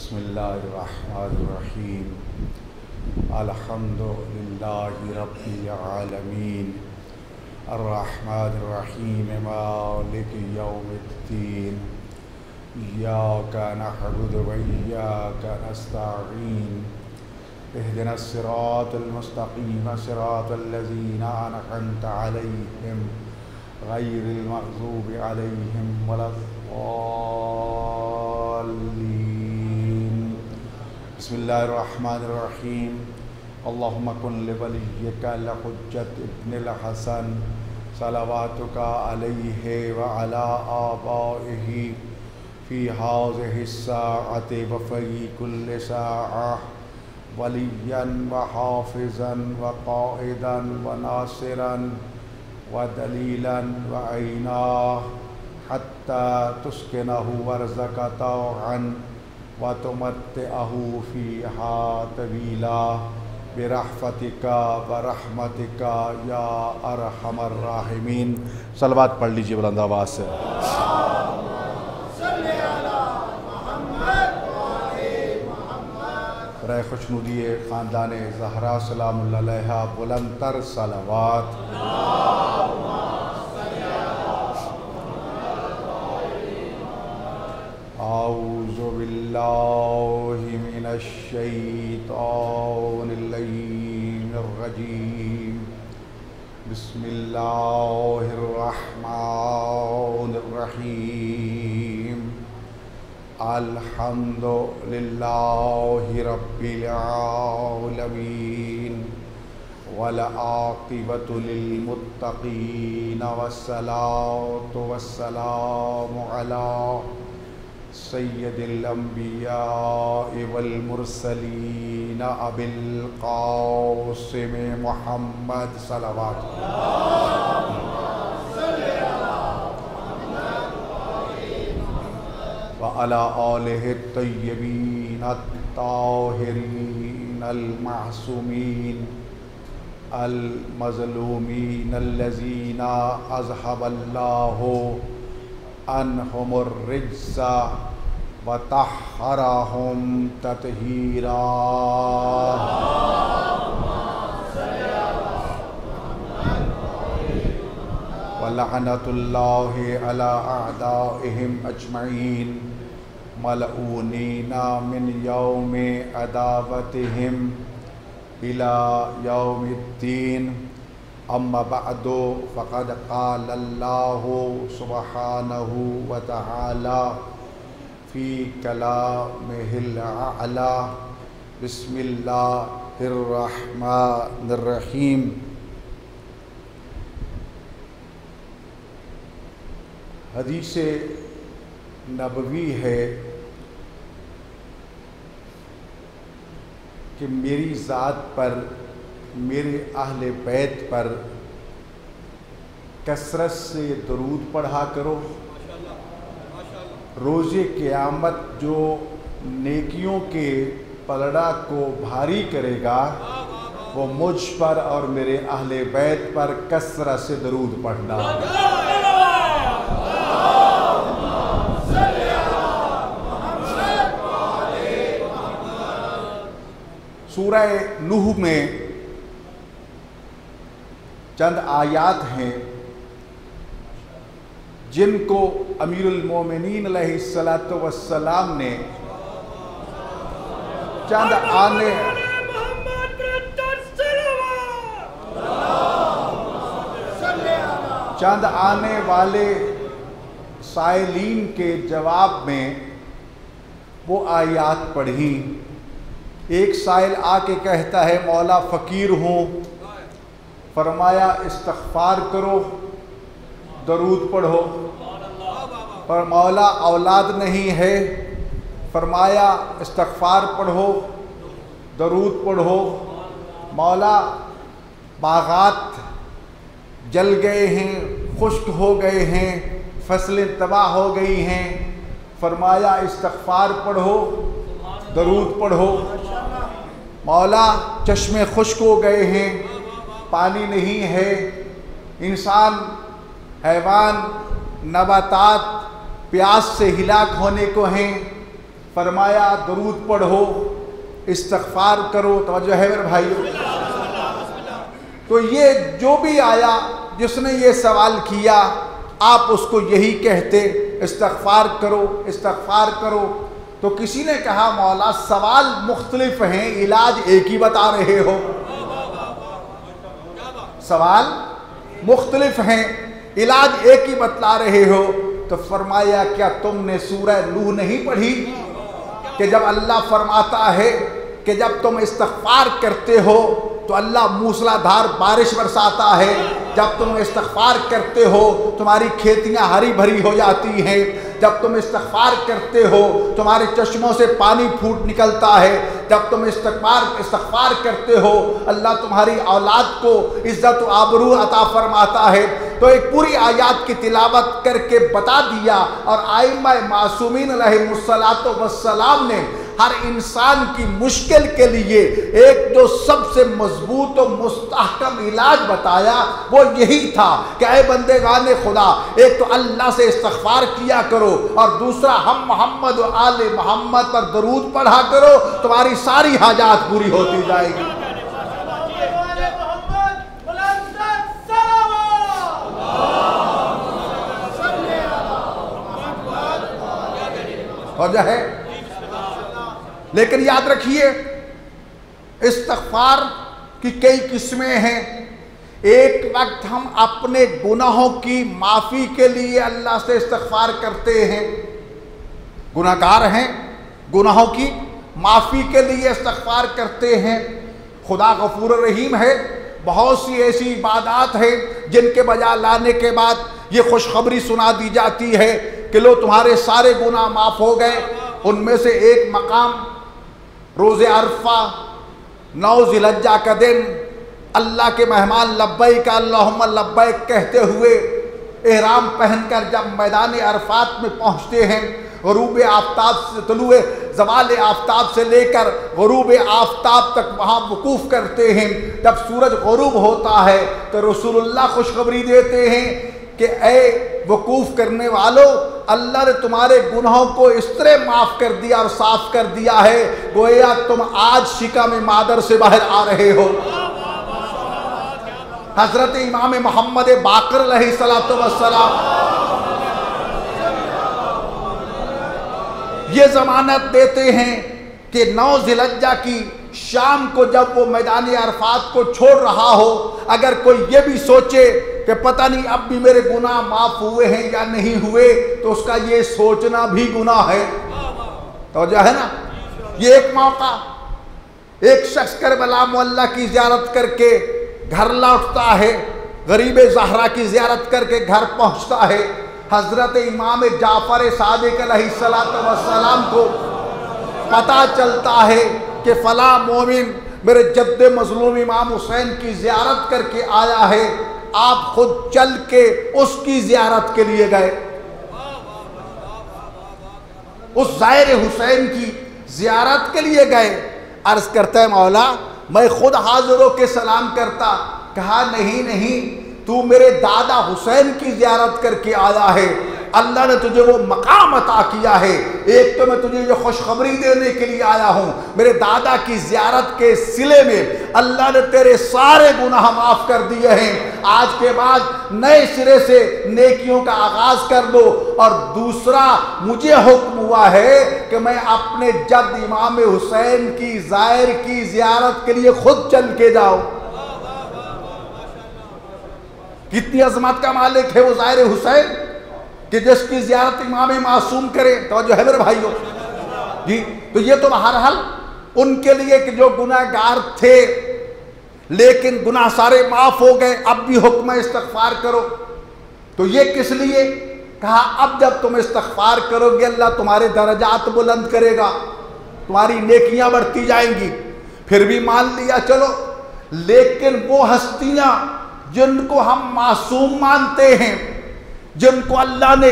बिस्मिल्लाहिर्रहमानिर्रहीम। अल्हम्दुलिल्लाहि रब्बिल आलमीन अर्रहमानिर्रहीम मालिकि यौमिद्दीन इय्याका नअबुदु व इय्याका नस्तईन इहदिनस सिरातल मुस्तक़ीम सिरातल लज़ीना अनअमता अलैहिम गैरिल मग़ज़ूबि अलैहिम वलद्दाल्लीन। बिस्मिल्लाहिर्रहमानिर्रहीम। अल्लाहुम्मा कुन लिवलिय्यिका हुज्जत इब्निल हसन सलवातुका अलैहि व अला आबाइहि फ़ी हाज़िहि स्साअति व फ़ी कुल्लि साअह वलिय्यन व हाफ़िज़न व क़ाइदन व नासिरन व दलीलन व ऐना हत्ता तुस्किनहु वर्ज़क़ा तौअन व तुमत्तिअहु फ़ीहा तवीला बिरहफ़तिका व रहमतिका या अरहमर राहिमीन। सलवात पढ़ लीजिए बुलंद आवाज़ से। रह खुशनुदी ख़ानदान ज़हरा सलामुल्लाह अलैहा बुलंदतर सलावात। औज़ु बिल्लाहि मिनश शैतानिर रजीम। बिस्मिल्लाहिर्रहमानिर्रहीम। अल्हम्दुलिल्लाहि रब्बिल आलमीन वल आक़िबतु लिल मुत्तक़ीन वस्सलातु वस्सलामु अला सय्यदिल अंबियाइ वल मुरसलीन अबिल क़ासिम मुहम्मद सल्लल्लाहु व अला आलिहि तय्यबीन अत्ताहिरीन अल मासूमीन अल मज़लूमीन अल्लज़ीना अज़हबल्लाहु अन्हुमुर रिज्सा व तहहरहुम तत्हीरा। व लअनतुल्लाहि अला अअदाइहिम अजमईन मलऊनीना मिन यौमि अदावतिहिम इला यौमिद्दीन। अम्मा बअदु फ़क़द क़ालल्लाहु सुब्हानहु व तआला फ़ी कलामिहिल अअला। बिस्मिल्लाहिर्रहमानिर्रहीम। हदीस नबवी है कि मेरी ज़ात पर, मेरे अहले बैत पर कसरत से दरूद पढ़ा करो। रोज़े क़यामत जो नेकियों के पलड़ा को भारी करेगा वो मुझ पर और मेरे अहले बैत पर कसरत से दरूद पढ़ना। सूरह नूह में चंद आयात हैं जिनको अमीरुल मोमिनीन अलैहिस्सलातु वस्सलाम ने चंद आने वाले साइलीन के जवाब में वो आयात पढ़ी। एक साइल आके कहता है मौला फ़कीर हूँ, फरमाया इस्तग़फ़ार करो, दरूद पढ़ो। पर मौला औलाद नहीं है, फरमाया इस्तग़फ़ार पढ़ो, दरूद पढ़ो। मौला बागात जल गए हैं, खुश्क हो गए हैं, फसलें तबाह हो गई हैं, फरमाया इस्तग़फ़ार पढ़ो, दरूद पढ़ो। मौला चश्मे खुश्क हो गए हैं, पानी नहीं है, इंसान, हैवान, नबातात प्यास से हिलाक होने को हैं, फरमाया दरूद पढ़ो, इस्तग़फ़ार करो। तवज्जो है मेरे भाइयों। तो ये जो भी आया जिसने ये सवाल किया, आप उसको यही कहते, इस्तग़फ़ार करो, इस्तग़फ़ार करो। तो किसी ने कहा मौला सवाल मुख्तलिफ हैं, इलाज एक ही बता रहे हो। सवाल मुख्तलिफ हैं, इलाज एक ही बतला रहे हो। तो फरमाया क्या तुमने सूरह नूह नहीं पढ़ी कि जब अल्लाह फरमाता है कि जब तुम इस्तग़फ़ार करते हो तो अल्लाह मूसलाधार बारिश बरसाता है, जब तुम इस्तग़फ़ार करते हो तुम्हारी खेतियां हरी भरी हो जाती हैं, जब तुम इस्तग़फ़ार करते हो तुम्हारे चश्मों से पानी फूट निकलता है, जब तुम इस्तग़फ़ार करते हो अल्लाह तुम्हारी औलाद को इज़्ज़त व आबरू अता फरमाता है। तो एक पूरी आयत की तिलावत करके बता दिया। और आइम्मा मासूमीन अलैहिमुस्सलातु वस्सलाम ने हर इंसान की मुश्किल के लिए एक जो सबसे मजबूत और मुस्तहकम इलाज बताया वो यही था कि ऐ बंदेगाने खुदा, एक तो अल्लाह से इस्तग़फ़ार किया करो और दूसरा हम मोहम्मद व आले मोहम्मद पर दरूद पढ़ा करो, तुम्हारी सारी हाजात पूरी होती जाएगी। और जो है, लेकिन याद रखिए इस्तग़फ़ार की कई किस्में हैं। एक वक्त हम अपने गुनाहों की माफ़ी के लिए अल्लाह से इस्तग़फ़ार करते हैं, गुनाहगार हैं, गुनाहों की माफ़ी के लिए इस्तग़फ़ार करते हैं। खुदा गफूर रहीम है। बहुत सी ऐसी इबादत है जिनके बजा लाने के बाद ये खुशखबरी सुना दी जाती है कि लो तुम्हारे सारे गुनाह माफ़ हो गए। उनमें से एक मकाम रोज़े अरफा 9 ज़िलहज्जा का दिन अल्लाह के मेहमान लब्बैक अल्लाहुम्मा लब्बैक कहते हुए एहराम पहनकर जब मैदान अरफात में पहुँचते हैं, ग़ुरूब आफ्ताब से तलुए ज़वाल आफ्ताब से लेकर ग़ुरूब आफ्ताब तक वहाँ वक़ूफ़ करते हैं। जब सूरज ग़ुरूब होता है तो रसूलुल्लाह खुशखबरी देते हैं कि ए वक़ूफ़ करने वालों, अल्लाह ने तुम्हारे गुनाहों को इस तरह माफ़ कर दिया और साफ़ कर दिया है गोया तुम आज शिका में मादर से बाहर आ रहे हो। हज़रत इमाम मोहम्मद बाक़िर अलैहिस्सलातु वस्सलाम ये ज़मानत देते हैं कि 9 ज़िलहज्जा की शाम को जब वो मैदान अरफात को छोड़ रहा हो, अगर कोई ये भी सोचे कि पता नहीं अब भी मेरे गुनाह माफ़ हुए हैं या नहीं हुए, तो उसका ये सोचना भी गुनाह है। तो जो है ना, ये एक मौका, एक शख्स करबला मुअल्ला की ज़ियारत करके घर लौटता है, गरीब ज़हरा की ज़ियारत करके घर पहुँचता है। हज़रत इमाम जाफ़र सादिक़ अलैहिस्सलातु वस्सलाम को पता चलता है कि फ़ला मोमिन मेरे जद्दे मज़लूम इमाम हुसैन की ज़ियारत करके आया है। आप खुद चल के उसकी ज़ियारत के लिए गए, उस ज़ाहिर हुसैन की ज़ियारत के लिए गए। अर्ज़ करता है मौला मैं खुद हाज़िर होकर सलाम करता। कहा नहीं नहीं, तू मेरे दादा हुसैन की ज़ियारत करके आया है, अल्लाह ने तुझे वो मकाम अता किया है। एक तो मैं तुझे ये खुशखबरी देने के लिए आया हूँ, मेरे दादा की ज़ियारत के सिले में अल्लाह ने तेरे सारे गुनाह माफ़ कर दिए हैं। आज के बाद नए सिरे से नेकियों का आगाज़ कर दो। और दूसरा, मुझे हुक्म हुआ है कि मैं अपने जद इमाम हुसैन की ज़ाहिर की ज़ियारत के लिए खुद चल के जाऊँ। कितनी अजमत का मालिक है वो ज़ाहिर हुसैन कि जिसकी ज़ियारत इमाम मासूम करे। तो जो है मेरे भाइयों जी, तो ये तो बहरहाल उनके लिए कि जो गुनाहगार थे लेकिन गुनाह सारे माफ़ हो गए, अब भी हुक्म इस्तग़फ़ार करो। तो ये किस लिए कहा? अब जब तुम इस्तग़फ़ार करोगे अल्लाह तुम्हारे दर्जात बुलंद करेगा, तुम्हारी नेकियां बढ़ती जाएंगी। फिर भी मान लिया चलो, लेकिन वो हस्तियां जिनको हम मासूम मानते हैं, जिनको अल्लाह ने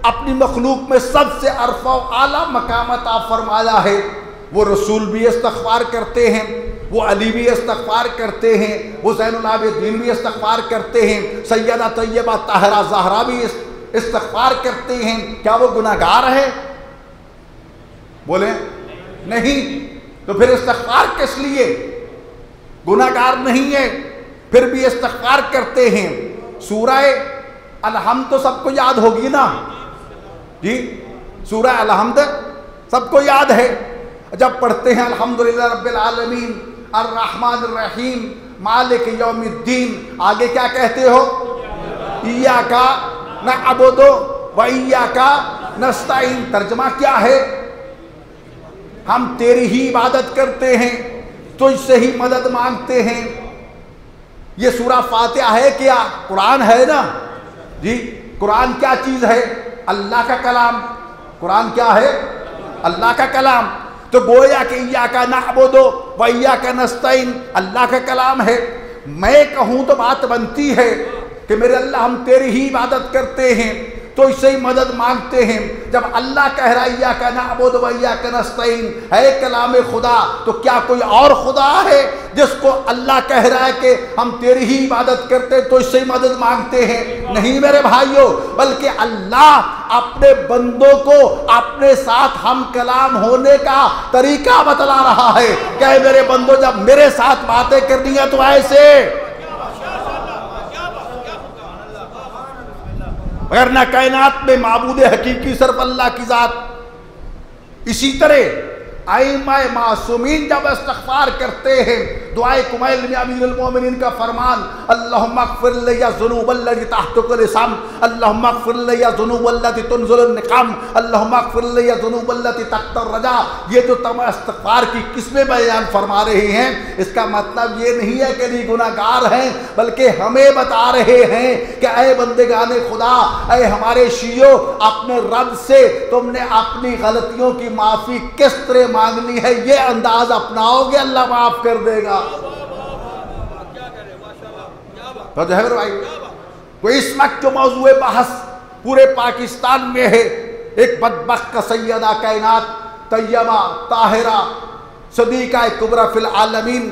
अपनी मखलूक में सबसे अरफ़ा आला मकाम अता फरमाया है, वो रसूल भी इस्तग़फ़ार करते हैं, वो अली भी इस्तग़फ़ार करते हैं, वो ज़ैनुल आबिदीन भी इस्तग़फ़ार करते हैं, सैयदा तैयबा ताहरा ज़हरा भी इस्तग़फ़ार करते हैं। क्या वो गुनाहगार है? बोले नहीं। तो फिर इस्तिग़फ़ार किस लिए? गुनाहगार नहीं है फिर भी इस्तिग़फ़ार करते हैं। सूरह अलहम्द तो सबको याद होगी ना जी, सूरह अलहम्द सबको याद है। जब पढ़ते हैं अल्हम्दुलिल्लाह रब्बिल आलमीन अर्रहमानिर रहीम मालिक यौमिद्दीन, आगे क्या कहते हो? इय्याका नअबुदु व इय्याका नस्तईन। तर्जमा क्या है? हम तेरी ही इबादत करते हैं, तुझसे ही मदद मांगते हैं। ये सूरा फातिहा है क्या? कुरान है ना जी। कुरान क्या चीज है? अल्लाह का कलाम। कुरान क्या है? अल्लाह का कलाम। तो गोया कि इय्याका नअबुदु व इय्याका नस्तईन अल्लाह का कलाम है। मैं कहूं तो बात बनती है कि मेरे अल्लाह हम तेरी ही इबादत करते हैं, तो इससे ही मदद मांगते हैं। जब अल्लाह कह रहा है इय्याका नअबुदु व इय्याका नस्तईन है कलाम खुदा, तो क्या कोई और खुदा है जिसको अल्लाह कह रहा है कि हम तेरी ही इबादत करते हैं, तो इससे ही मदद मांगते हैं? नहीं मेरे भाइयों, बल्कि अल्लाह अपने बंदों को अपने साथ हम कलाम होने का तरीका बतला रहा है। क्या मेरे बंदों, जब मेरे साथ बातें करनी है तो ऐसे, मगर न कायनात में माबूद हकीकी सिर्फ अल्लाह की जात। इसी तरह आइमाए मासूमीन जब इस्तिग़फ़ार करते हैं, दुआए कुमैल में अमीरुल मोमिनीन का फरमान अल्लाहुम्मा अग़फ़िर ली ज़ुनूबल्लती तहतुकुल इस्म, अल्लाहुम्मा अग़फ़िर ली ज़ुनूबल्लती तुनज़िलुन निक़म, अल्लाहुम्मा अग़फ़िर ली ज़ुनूबल्लती तक़्तर रजा। ये जो तमाम इस्तिग़फ़ार की किस्में बयान फरमा रहे हैं, इसका मतलब ये नहीं है कि नहीं गुनाहगार हैं, बल्कि हमें बता रहे हैं कि ऐ बंदेगाने खुदा, ऐ हमारे शियो, अपने रब से तुमने अपनी गलतियों की माफ़ी किस तरह मांगनी है, ये अंदाज अपनाओगे, अल्लाह माफ कर देगा। तो जहर भाई, तो इस वक्त जो मौजूद बहस पूरे पाकिस्तान में है, एक बदबख्त सैयदा कायनात तैयबा ताहिरा सदीका कुबरा फिल आलमीन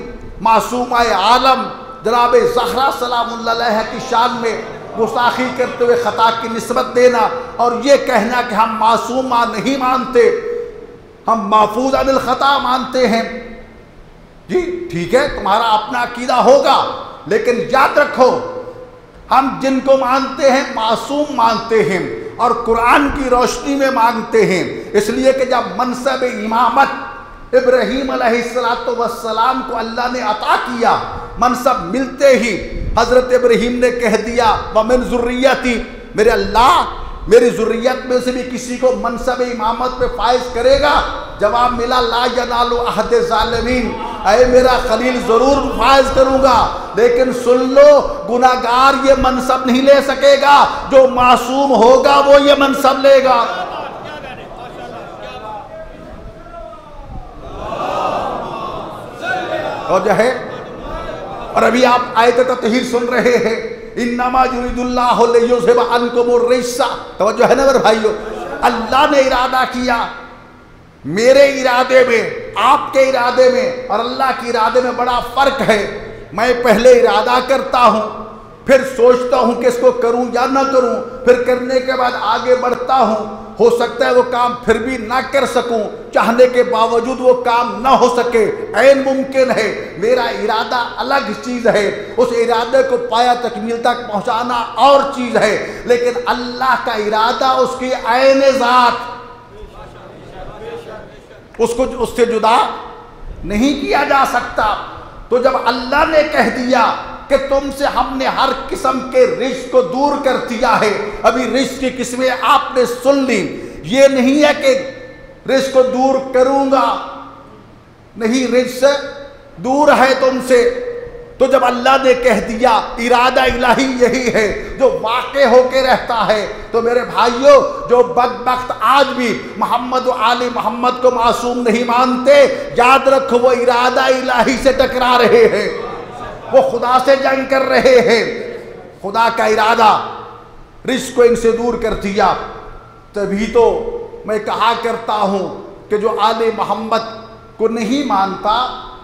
मासूमा आलम जनाब ज़हरा सलामुल्लाह अलैहा की शान में गुस्ताखी करते हुए खता की निस्बत देना और ये कहना कि हम मासूमा नहीं मानते, हम महफूज अनिल खता मानते हैं। जी ठीक है, तुम्हारा अपना अकीदा होगा, लेकिन याद रखो हम जिनको मानते हैं मासूम मानते हैं और कुरान की रोशनी में मांगते हैं। इसलिए कि जब मनसब इमामत इब्राहीम अलैहिस्सलातु वस्सलाम को अल्लाह ने अता किया, मनसब मिलते ही हजरत इब्राहीम ने कह दिया वमिन ज़ुर्रियती, मेरे अल्लाह मेरी ज़ुर्रियत में से भी किसी को मनसब इमामत पे फाइज करेगा? जवाब मिला ला यनालु अहद ज़ालिमीन, अरे मेरा खलील ज़रूर फाइज करूँगा, लेकिन सुन लो गुनाहगार ये मनसब नहीं ले सकेगा, जो मासूम होगा वो ये मनसब लेगा। और जो है, और अभी आप आयत तत्हीर सुन रहे हैं, इन्नमा युरिदुल्लाहु लियुज़हिबा अन्कुमुर रिज्सा। तवज्जो है ना मेरे भाइयों, अल्लाह ने इरादा किया, मेरे इरादे में आपके इरादे में और अल्लाह के इरादे में बड़ा फर्क है। मैं पहले इरादा करता हूँ, फिर सोचता हूँ कि इसको करूँ या ना करूँ, फिर करने के बाद आगे बढ़ता हूँ। हो सकता है वो काम फिर भी ना कर सकूं, चाहने के बावजूद वो काम ना हो सके, ऐन मुमकिन है। मेरा इरादा अलग चीज़ है, उस इरादे को पाया तकमील तक पहुंचाना और चीज़ है, लेकिन अल्लाह का इरादा उसकी ऐन ज़ात, उसको उससे जुदा नहीं किया जा सकता। तो जब अल्लाह ने कह दिया कि तुमसे हमने हर किस्म के रिज्क को दूर कर दिया है, अभी रिज्क की किस्में आपने सुन ली, ये नहीं है कि रिज्क को दूर करूंगा, नहीं, रिज्क दूर है तुमसे। तो जब अल्लाह ने कह दिया, इरादा इलाही यही है जो वाक़े होके रहता है। तो मेरे भाइयों, जो बदबख्त आज भी मोहम्मद व आले मोहम्मद को मासूम नहीं मानते, याद रखो वो इरादा इलाही से टकरा रहे हैं, वो खुदा से जंग कर रहे हैं। खुदा का इरादा रिज्क को इनसे दूर कर दिया। तभी तो मैं कहा करता हूँ कि जो आले मोहम्मद को नहीं मानता,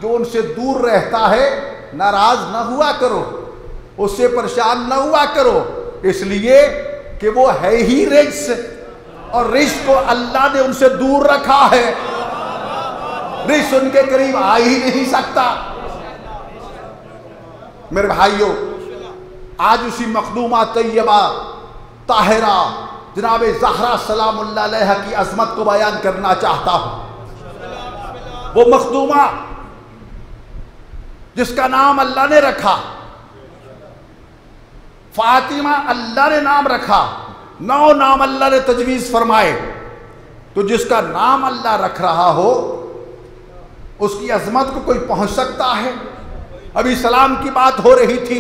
जो उनसे दूर रहता है, नाराज न हुआ करो, उससे परेशान न हुआ करो, इसलिए कि वो है ही रिज्क, और रिज्क को अल्लाह ने उनसे दूर रखा है। रिश्त उनके करीब आ ही नहीं सकता। मेरे भाइयों, आज उसी मखदूमा तैयबा ताहिरा जनाब ज़हरा सलामुल्लाह अलैहा की अजमत को बयान करना चाहता हूं। वो मखदूमा जिसका नाम अल्लाह ने रखा, फातिमा अल्लाह ने नाम रखा, 9 नाम अल्लाह ने तजवीज़ फरमाए। तो जिसका नाम अल्लाह रख रहा हो उसकी अजमत को कोई पहुंच सकता है? अभी सलाम की बात हो रही थी,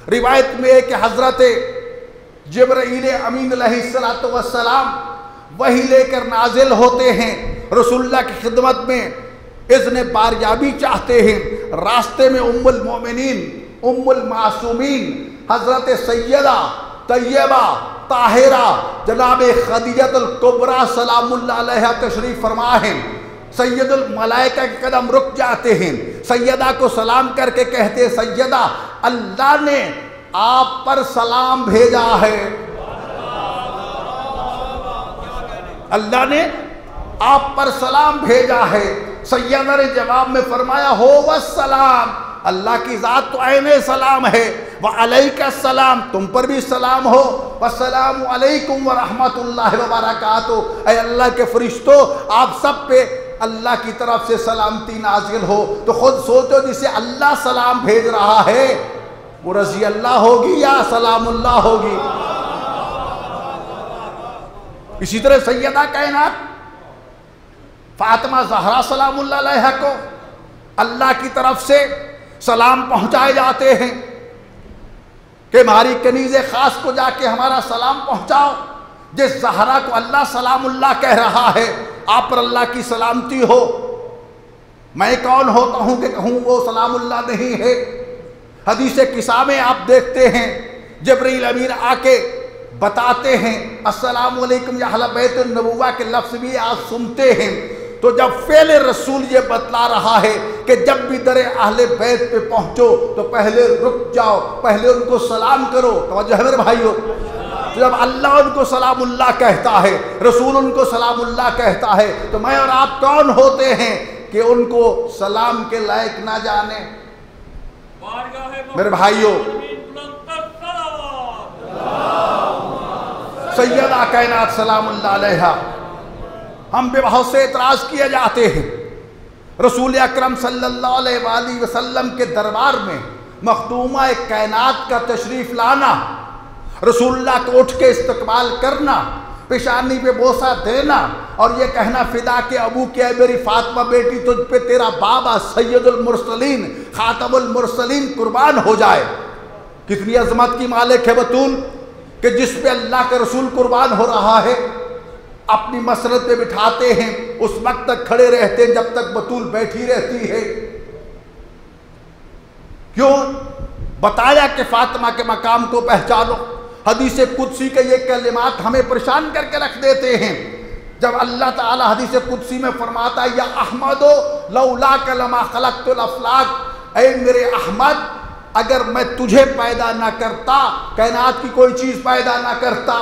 रिवायत में है कि हजरत जिब्राईल अमीन अलैहिस्सलातु वस्सलाम वही लेकर नाजिल होते हैं, रसूलुल्लाह की खिदमत में इज़्न बारियाबी चाहते हैं। रास्ते में उम्मुल मोमिनीन उम्मुल मासूमीन हजरत सैयदा तैयबा ताहिरा जनाब खदीजतुल कुबरा सलामुल्लाह अलैहा तशरीफ फरमा है। सैयदुल मलाइका के कदम रुक जाते हैं, सैयदा को सलाम करके कहते, सैयदा अल्लाह ने आप पर सलाम भेजा है, अल्लाह ने आप पर सलाम भेजा है। सैयदा ने जवाब में फरमाया, हो वस्सलाम, अल्लाह की ज़ात तो ऐने सलाम है, व अलैका सलाम, तुम पर भी सलाम हो, वस्सलामु अलैकुम व रहमतुल्लाहि व बरकातुहू, ऐ अल्लाह के फरिश्तों आप सब पे अल्लाह की तरफ से सलामती नाजिल हो। तो खुद सोचो, जिसे अल्लाह सलाम भेज रहा है वो रज़ी अल्लाह होगी या सलामुल्लाह होगी? इसी तरह सैयदा कायनात फातिमा ज़हरा सलामुल्लाह अलैहा को अल्लाह की तरफ से सलाम पहुंचाए जाते हैं कि हमारी कनीज़े ख़ास को जाके हमारा सलाम पहुंचाओ। जिस ज़हरा को अल्लाह सलामुल्लाह कह रहा है, आप पर अल्लाह की सलामती हो। मैं कौन होता हूं कि कहूं वो सलामुल्लाह नहीं है? हदीस किसा में आप देखते हैं जिब्रील अमीन आके बताते हैं अस्सलामु अलैकुम या अहले बैतुन नबुव्वा के लफ्ज़ भी आप सुनते हैं। तो जब फ़ेले रसूल ये बतला रहा है कि जब भी दरे अहले बैत पे पहुंचो तो पहले रुक जाओ, पहले उनको सलाम करो। तवज्जो है मेरे भाइयों, जब अल्लाह उनको सलामुल्लाह कहता है, रसूल उनको सलामुल्लाह कहता है, तो मैं और आप कौन होते हैं कि उनको सलाम के लायक ना जाने? मेरे भाइयों, सैयदा कायनात सलामुल्लाह अलैहा, हम पे बहुत से एतराज़ किए जाते हैं। रसूल अकरम सल्लल्लाहु अलैहि वसल्लम के दरबार में मखदूमा कायनात का तशरीफ़ लाना, रसूलुल्लाह को उठ के इस्तकबाल करना, पेशानी पे बोसा देना और ये कहना फिदा के अबू के मेरी फातिमा बेटी तुझ पे तेरा बाबा सैयदुल मुरसलीन खातमुल मुरसलीन कुर्बान हो जाए। कितनी अजमत की मालिक है बतूल कि जिस पे अल्लाह का रसूल कुर्बान हो रहा है, अपनी मसरत पे बिठाते हैं, उस वक्त तक खड़े रहते हैं जब तक बतूल बैठी रहती है। क्यों? बताया कि फातिमा के मकाम को पहचानो। हदीस कुदसी के ये कलिमात हमें परेशान करके रख देते हैं। जब अल्लाह ताला हदीस कुदसी में फरमाता है, या अहमदो लौला कलमा खलक़तुल अफ़लाक, ऐ मेरे अहमद अगर मैं तुझे पैदा ना करता कायनात की कोई चीज़ पैदा ना करता।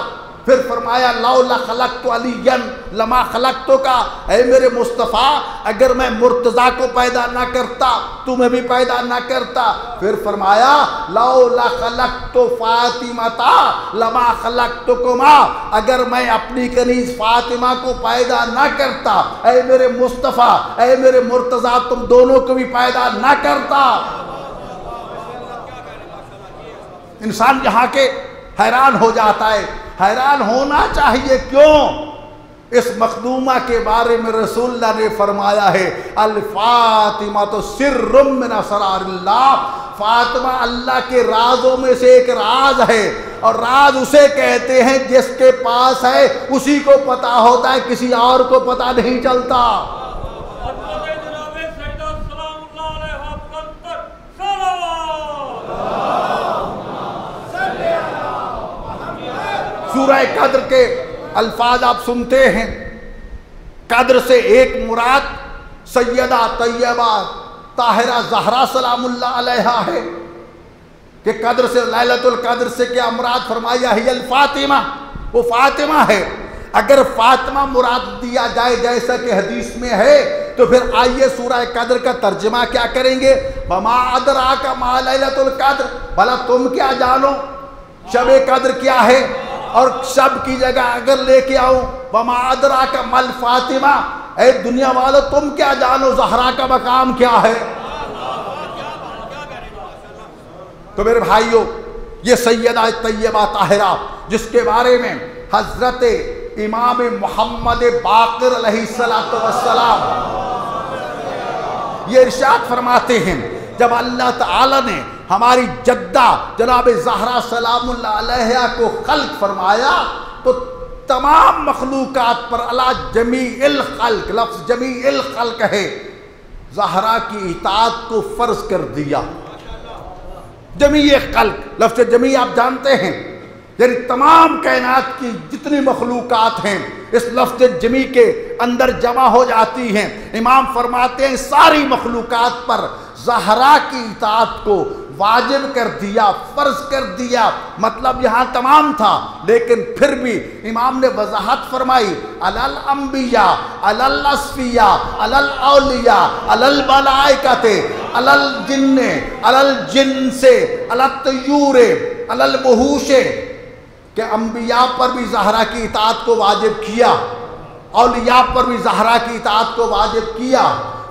फिर फरमाया लौला खलक़तु अलियन लमा खलक़तु का, ऐ मेरे मुस्तफ़ा अगर मैं मुर्तज़ा को पैदा ना करता तुम्हें भी पैदा ना करता। फिर फरमाया लौला खलक़तु फ़ातिमता लमा खलक़तुकुमा, अगर मैं अपनी कनीज़ फ़ातिमा को पैदा ना करता, ऐ मेरे मुस्तफ़ा ऐ मेरे मुर्तज़ा तुम दोनों को भी पैदा ना करता। इंसान यहाँ के हैरान हो जाता है, हैरान होना चाहिए। क्यों? इस मखदूमा के बारे में रसूलुल्लाह ने फरमाया है, अल फातिमा तो सिर्रुम मिन असरारिल्लाह, फातिमा अल्लाह के राजों में से एक राज है। और राज उसे कहते हैं जिसके पास है उसी को पता होता है, किसी और को पता नहीं चलता। सूरह कद्र के अल्फाज आप सुनते हैं। कद्र से एक मुराद सैयदा तैयबा ताहिरा ज़हरा सलामुल्लाह अलैहा है कि कद्र से लैलतुल कद्र से क्या मुराद फरमाया है, अल फातिमा, वो फातिमा है। अगर फातिमा मुराद दिया जाए जैसा कि हदीस में है, तो फिर आइए सूरह कद्र का तर्जुमा क्या करेंगे। वमा अदराका मा लैलतुल कद्र, भला तुम क्या जानो शब कद्र क्या है। और शब की जगह अगर लेके आओ वमा अदराका मल फातिमा, ऐ दुनिया वालों तुम क्या जानो ज़हरा का मकाम क्या है। तो मेरे भाइयों, ये सैयदा तैयबा ताहिरा जिसके बारे में हजरत इमाम मोहम्मद बाक़िर अलैहिस्सलातु वस्सलाम ये इरशाद फरमाते हैं, जब अल्लाह ताला ने हमारी जद्दा जनाब ज़हरा सलामुल्लाह अलैहा को खल्क फरमाया, तो तमाम मखलूकात पर अला जमीइल खल्क, लफ्ज़ जमीइल खल्क है, ज़हरा की इताअत को फ़र्ज कर दिया। जमीए खल्क, लफ्ज़ जमी आप जानते हैं, यानी तमाम कायनात की जितनी मखलूकात हैं इस लफ्ज़ जमी के अंदर जमा हो जाती हैं। इमाम फरमाते हैं सारी मखलूकात पर ज़हरा की इताअत को वाजिब कर दिया, फ़र्ज कर दिया। मतलब यहाँ तमाम था, लेकिन फिर भी इमाम ने वजाहत फरमाई, अलल अंबिया अलल अस्फिया अलल औलिया अलल मलाइकते अलल जिन्ने अलल जिन्से अलल तयूरे अलल वहूशे, के अंबिया पर भी ज़हरा की इताअत को वाजिब किया, औलिया पर भी ज़हरा की इताअत को वाजिब किया,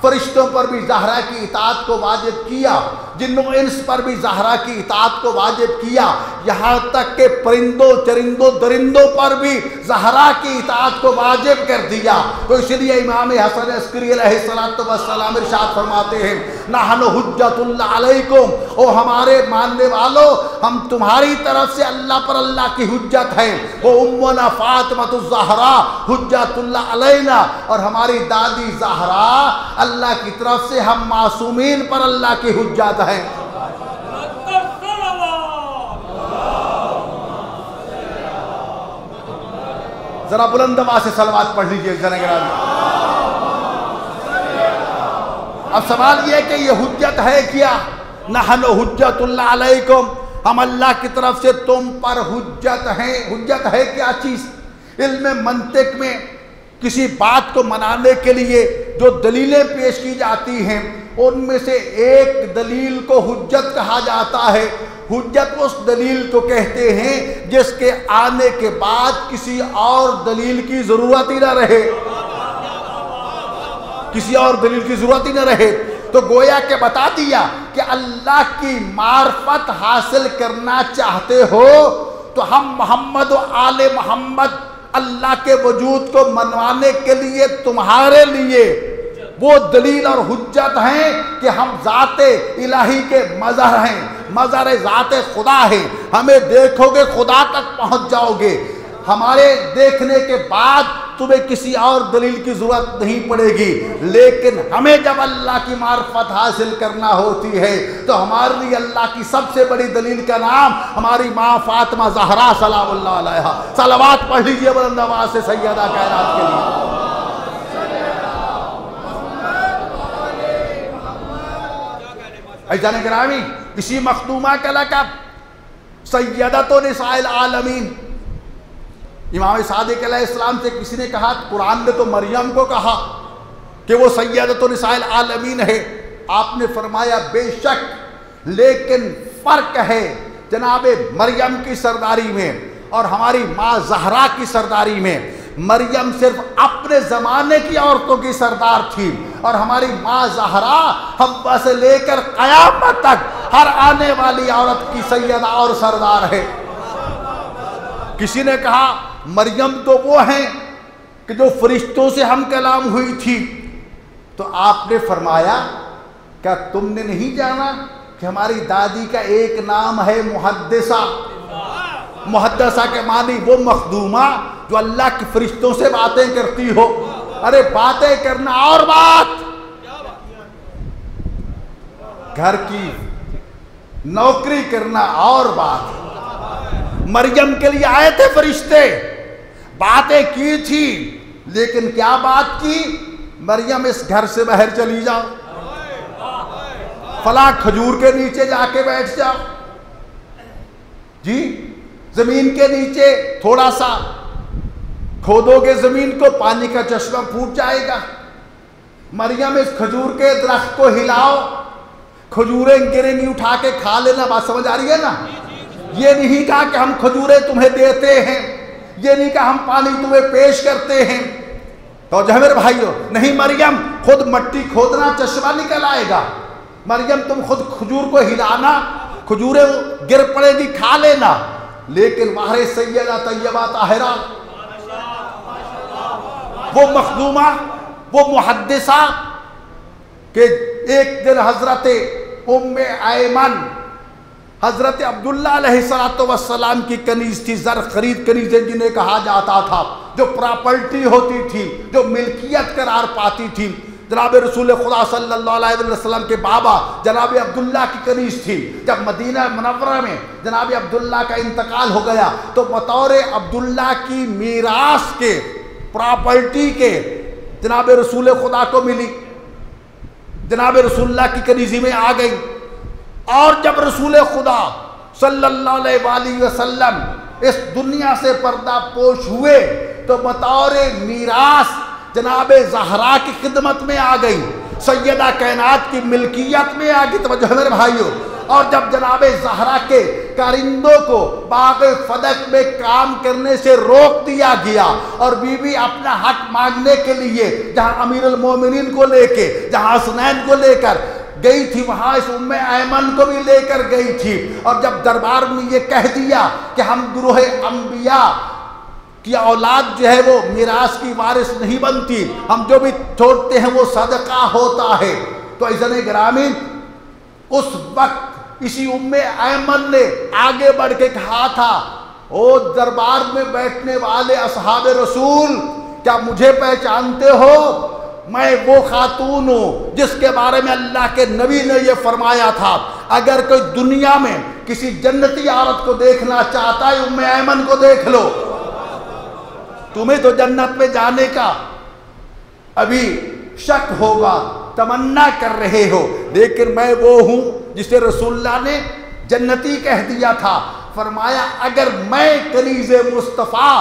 फरिश्तों पर भी ज़हरा की इताअत को वाजिब किया, जिन्नों इंस पर भी ज़हरा की इताअत को वाजिब किया, यहाँ तक के परिंदों चरिंदों दरिंदों पर भी ज़हरा की इताअत को वाजिब कर दिया। तो इसलिए इमाम हसन अस्करी अलैहिस्सलातु वस्सलाम इरशाद फरमाते हैं, नहनु हुज्जतुल्लाह अलैकुम, ओ हमारे मानने वालों, हम तुम्हारी तरफ से अल्लाह पर अल्लाह की हुज्जत है। वो उम्मुना फातिमातुज़ ज़हरा हुज्जतुल्लाह अलैना, और हमारी दादी ज़हरा अल्लाह की तरफ से हम मासूमीन पर अल्लाह की हुज्जत है। जरा बुलंद आवाज से सलवात पढ़ लीजिए जनाब। अब सवाल यह कि यह हुज्जत है क्या। नहनु हुज्जतुल्लाह अलैकुम, हम अल्लाह की तरफ से तुम पर हुज्जत है। हुज्जत है क्या चीज। इल्म मंतिक में किसी बात को मनाने के लिए जो दलीलें पेश की जाती हैं, उनमें से एक दलील को हुज्जत कहा जाता है। हुज्जत उस दलील को कहते हैं जिसके आने के बाद किसी और दलील की जरूरत ही ना रहे, किसी और दलील की जरूरत ही ना रहे। तो गोया के बता दिया कि अल्लाह की मार्फत हासिल करना चाहते हो तो हम मोहम्मद और आले मोहम्मद अल्लाह के वजूद को मनवाने के लिए तुम्हारे लिए वो दलील और हुज्जत हैं कि हम ज़ाते इलाही के मज़हर हैं, मज़हर ज़ाते खुदा है। हमें देखोगे खुदा तक पहुंच जाओगे। हमारे देखने के बाद तुम्हें किसी और दलील की ज़रूरत नहीं पड़ेगी। लेकिन हमें जब अल्लाह की मार्फत हासिल करना होती है तो हमारे लिए अल्लाह की सबसे बड़ी दलील का नाम हमारी माँ फातिमा ज़हरा सलामुल्लाह अलैहा। सलावत पढ़ लीजिए बुलंद आवाज़ से सैयदा कायनात के लिए। ऐजान गिरामी, इसी मखदूमा का लक़ब सैयदतुन निसाइल आलमीन। इमाम सादिक अलैहिस्सलाम से किसी ने कहा, कुरान ने तो मरियम को कहा कि वो सैयदतुन निसाइल आलमीन है। आपने फरमाया बेशक, लेकिन फ़र्क है जनाबे मरियम की सरदारी में और हमारी माँ ज़हरा की सरदारी में। मरियम सिर्फ अपने ज़माने की औरतों की सरदार थी और हमारी माँ ज़हरा हव्वा से लेकर क़यामत तक हर आने वाली औरत की सैयदा और सरदार है। किसी ने कहा मरियम तो वो हैं कि जो फरिश्तों से हम कलाम हुई थी। तो आपने फरमाया, क्या तुमने नहीं जाना कि हमारी दादी का एक नाम है मुहद्दिसा। मुहद्दिसा के मानी वो मखदूमा जो अल्लाह के फरिश्तों से बातें करती हो। अरे बातें करना और बात, घर की नौकरी करना और बात। मरियम के लिए आए थे फरिश्ते, बातें की थी, लेकिन क्या बात की, मरियम इस घर से बाहर चली जाओ, फला खजूर के नीचे जाके बैठ जाओ, जी जमीन के नीचे थोड़ा सा खोदोगे जमीन को, पानी का चश्मा फूट जाएगा। मरियम इस खजूर के दरख्त को हिलाओ, खजूरें गिरेंगी, उठा के खा लेना। बात समझ आ रही है ना? ये नहीं कहा कि हम खजूरें तुम्हें देते हैं, ये नहीं कहा हम पानी तुम्हें पेश करते हैं। तो जो है मेरे भाइयों, नहीं, मरियम खुद मट्टी खोदना, चश्मा निकल आएगा। मरियम तुम खुद खजूर को हिलाना, खजूरें गिर पड़ेगी, खा लेना। लेकिन माहरे सैयदा तैयबा ताहिरा, वो मखदूमा, वो मुहद्दिसा के एक दिन हजरत उम्मे ऐमन, हजरत अब्दुल्ला अलैहिस्सलाम की कनीज थी, जर खरीद कनीजें जिन्हें कहा जाता था, जो प्रॉपर्टी होती थी, जो मिल्कियत करार पाती थी। जनाब रसूल खुदा सल्लल्लाहु अलैहि वसल्लम के बाबा जनाब अब्दुल्ला की कनीज थी। जब मदीना मुनव्वरा में जनाब अब्दुल्ला का इंतकाल हो गया तो बतौर अब्दुल्ला की मीरास के, प्रॉपर्टी के जनाब रसूल खुदा को मिली, जनाब रसूलुल्लाह की कनीजी में आ गई। और जब रसूल खुदा सल्लल्लाहु अलैहि वसल्लम इस दुनिया से पर्दा पोश हुए तो बतौर मीरास जनाब ज़हरा की खिदमत में आ गई, सैयदा कायनात की मिल्कियत में आ गई। तवज्जो मेरे भाइयों। और जब जनाब ज़हरा के कारिंदों को बाग फदक में काम करने से रोक दिया गया और बीवी अपना हक मांगने के लिए जहां अमीरुल मोमिनीन को लेके, जहां हसनैन को लेकर गई थी, वहां इस उम्मे ऐमन को भी लेकर गई थी। और जब दरबार में ये कह दिया कि हम गुरूह अंबिया की औलाद जो है वो मिरास की वारिस नहीं बनती, हम जो भी छोड़ते हैं वो सदका होता है, तो ऐसे ग्रामीण उस वक्त इसी उम्मे ऐमन ने आगे बढ़ के कहा था, ओ दरबार में बैठने वाले असहाब रसूल, क्या मुझे पहचानते हो? मैं वो खातून हूं जिसके बारे में अल्लाह के नबी ने ये फरमाया था, अगर कोई दुनिया में किसी जन्नती औरत को देखना चाहता है, उम्मे ऐमन को देख लो। तुम्हें तो जन्नत में जाने का अभी शक होगा, तमन्ना कर रहे हो, लेकिन मैं वो हूं जिसे रसूलुल्लाह ने जन्नती कह दिया था। फरमाया अगर मैं कनीज़े मुस्तफ़ा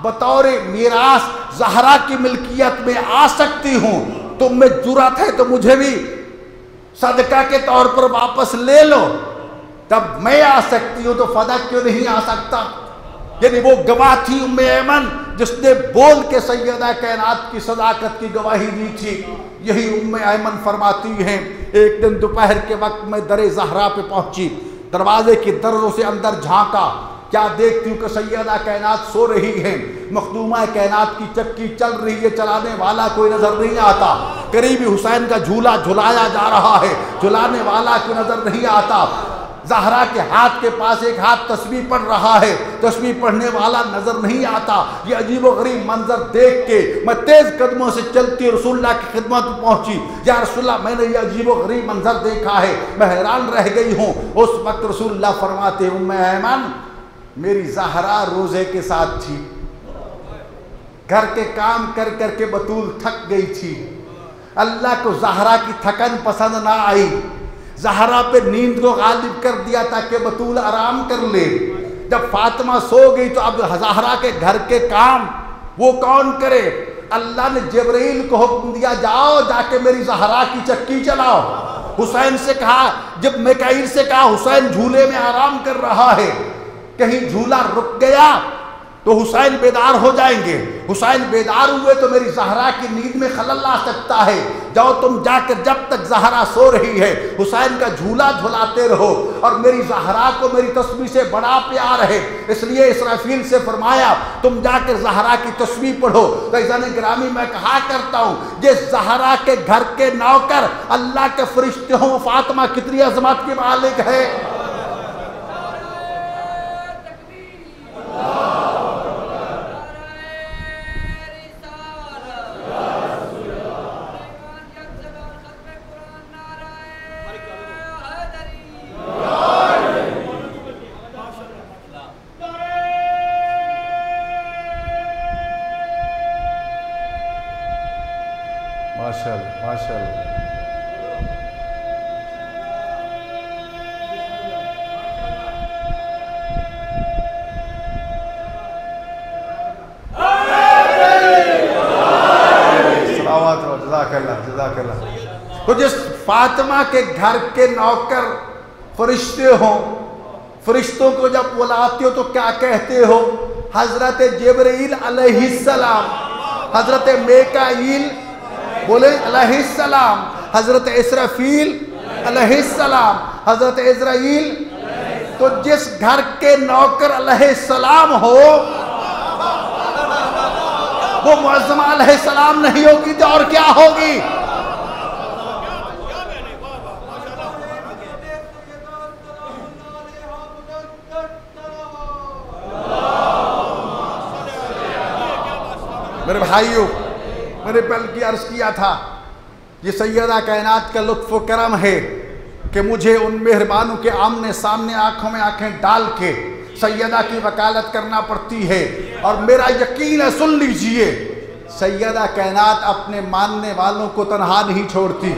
बतौर मीरास ज़हरा की मिल्कियत में आ सकती हूं, तुम में जुर्रत है तो मुझे भी सदका के तौर पर वापस ले लो। तब मैं आ सकती हूं तो फदक क्यों नहीं आ सकता? यानी वो गवाह थी उम्मे ऐमन जिसने बोल के सैयदा कायनात की सदाकत की गवाही दी थी। यही उम्मे ऐमन फरमाती हैं, एक दिन दोपहर के वक्त में दरे ज़हरा पे पहुंची, दरवाजे की दरों से अंदर झांका, क्या देखती हूँ कि सैयदा कायनात सो रही है, मखदूमा कायनात की चक्की चल रही है, चलाने वाला कोई नजर नहीं आता। करीबी हुसैन का झूला झुलाया जा रहा है, झुलाने वाला कोई नजर नहीं आता। ज़हरा के हाथ के पास एक हाथ तस्बीह पढ़ रहा है, तस्बीह पढ़ने वाला नजर नहीं आता। ये अजीब व गरीब मंजर देख के मैं तेज कदमों से चलती रसूलुल्लाह की खिदमत में पहुंची। या रसूलुल्लाह, मैंने ये अजीब व गरीब मंजर देखा है, मैं हैरान रह गई हूँ। उस वक्त रसूलुल्लाह फरमाते, उम्मे ऐमन मेरी ज़हरा रोजे के साथ थी, घर के काम कर करके बतूल थक गई थी। अल्लाह को ज़हरा की थकन पसंद ना आई, ज़हरा पे नींद को गालिब कर दिया ताकि बतूल आराम कर ले। जब फातिमा सो गई तो अब ज़हरा के घर के काम वो कौन करे? अल्लाह ने जिब्रील को हुक्म दिया, जाओ जाके मेरी ज़हरा की चक्की चलाओ। हुसैन से कहा, जब मिकाईल से कहा हुसैन झूले में आराम कर रहा है, कहीं झूला रुक गया तो हुसैन बेदार हो जाएंगे। हुसैन बेदार हुए तो मेरी ज़हरा की नींद में खलल आ सकता है। जाओ तुम जाकर जब तक ज़हरा सो रही है हुसैन का झूला झुलाते रहो, और मेरी ज़हरा को मेरी तस्बीह से बड़ा प्यार है, इसलिए इसराफील से फरमाया तुम जाकर ज़हरा की तस्बीह पढ़ो। तो ऐज़ान गिरामी मैं कहा करता हूँ, ये ज़हरा के घर के नौकर अल्लाह के फरिश्ते हों, फातिमा कितनी अजमत की मालिक है। माशाअल्लाह माशाअल्लाह। तो जिस फातिमा के घर के नौकर फरिश्ते हों, फरिश्तों को जब बुलाते हो तो क्या कहते हो? हजरत जिब्रील अलैहिस्सलाम, हजरत मीकाईल बोले अलैहिस्सलाम, हजरत इसराफील अलैहिस्सलाम, हजरत इज़राइल। तो जिस घर के नौकर अलैहिस्सलाम हो वो मुअज़्ज़मा अलैहिस्सलाम नहीं होगी तो और क्या होगी? मेरे भाइयों, मैंने बल्कि अर्ज किया था ये सैयदा कायनात का लुत्फ़ करम है कि मुझे उन मेहरबानों के आमने सामने आंखों में आंखें डाल के सैयदा की वकालत करना पड़ती है। और मेरा यकीन है, सुन लीजिए, सैयदा कायनात अपने मानने वालों को तन्हा नहीं छोड़ती।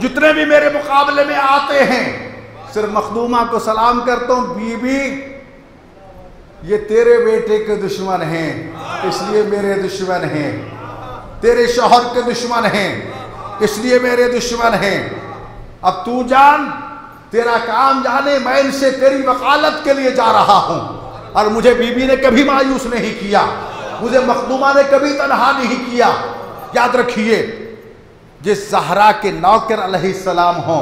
जितने भी मेरे मुकाबले में आते हैं सिर्फ मखदूमा को सलाम करता हूँ, बीबी ये तेरे बेटे के दुश्मन हैं इसलिए मेरे दुश्मन हैं, तेरे शौहर के दुश्मन हैं इसलिए मेरे दुश्मन हैं। अब तू जान, तेरा काम जाने, मैं इनसे तेरी वकालत के लिए जा रहा हूँ। और मुझे बीबी ने कभी मायूस नहीं किया, मुझे मखदूमा ने कभी तन्हा नहीं किया। याद रखिए, जिस ज़हरा के नौकर अलैहिस्सलाम हो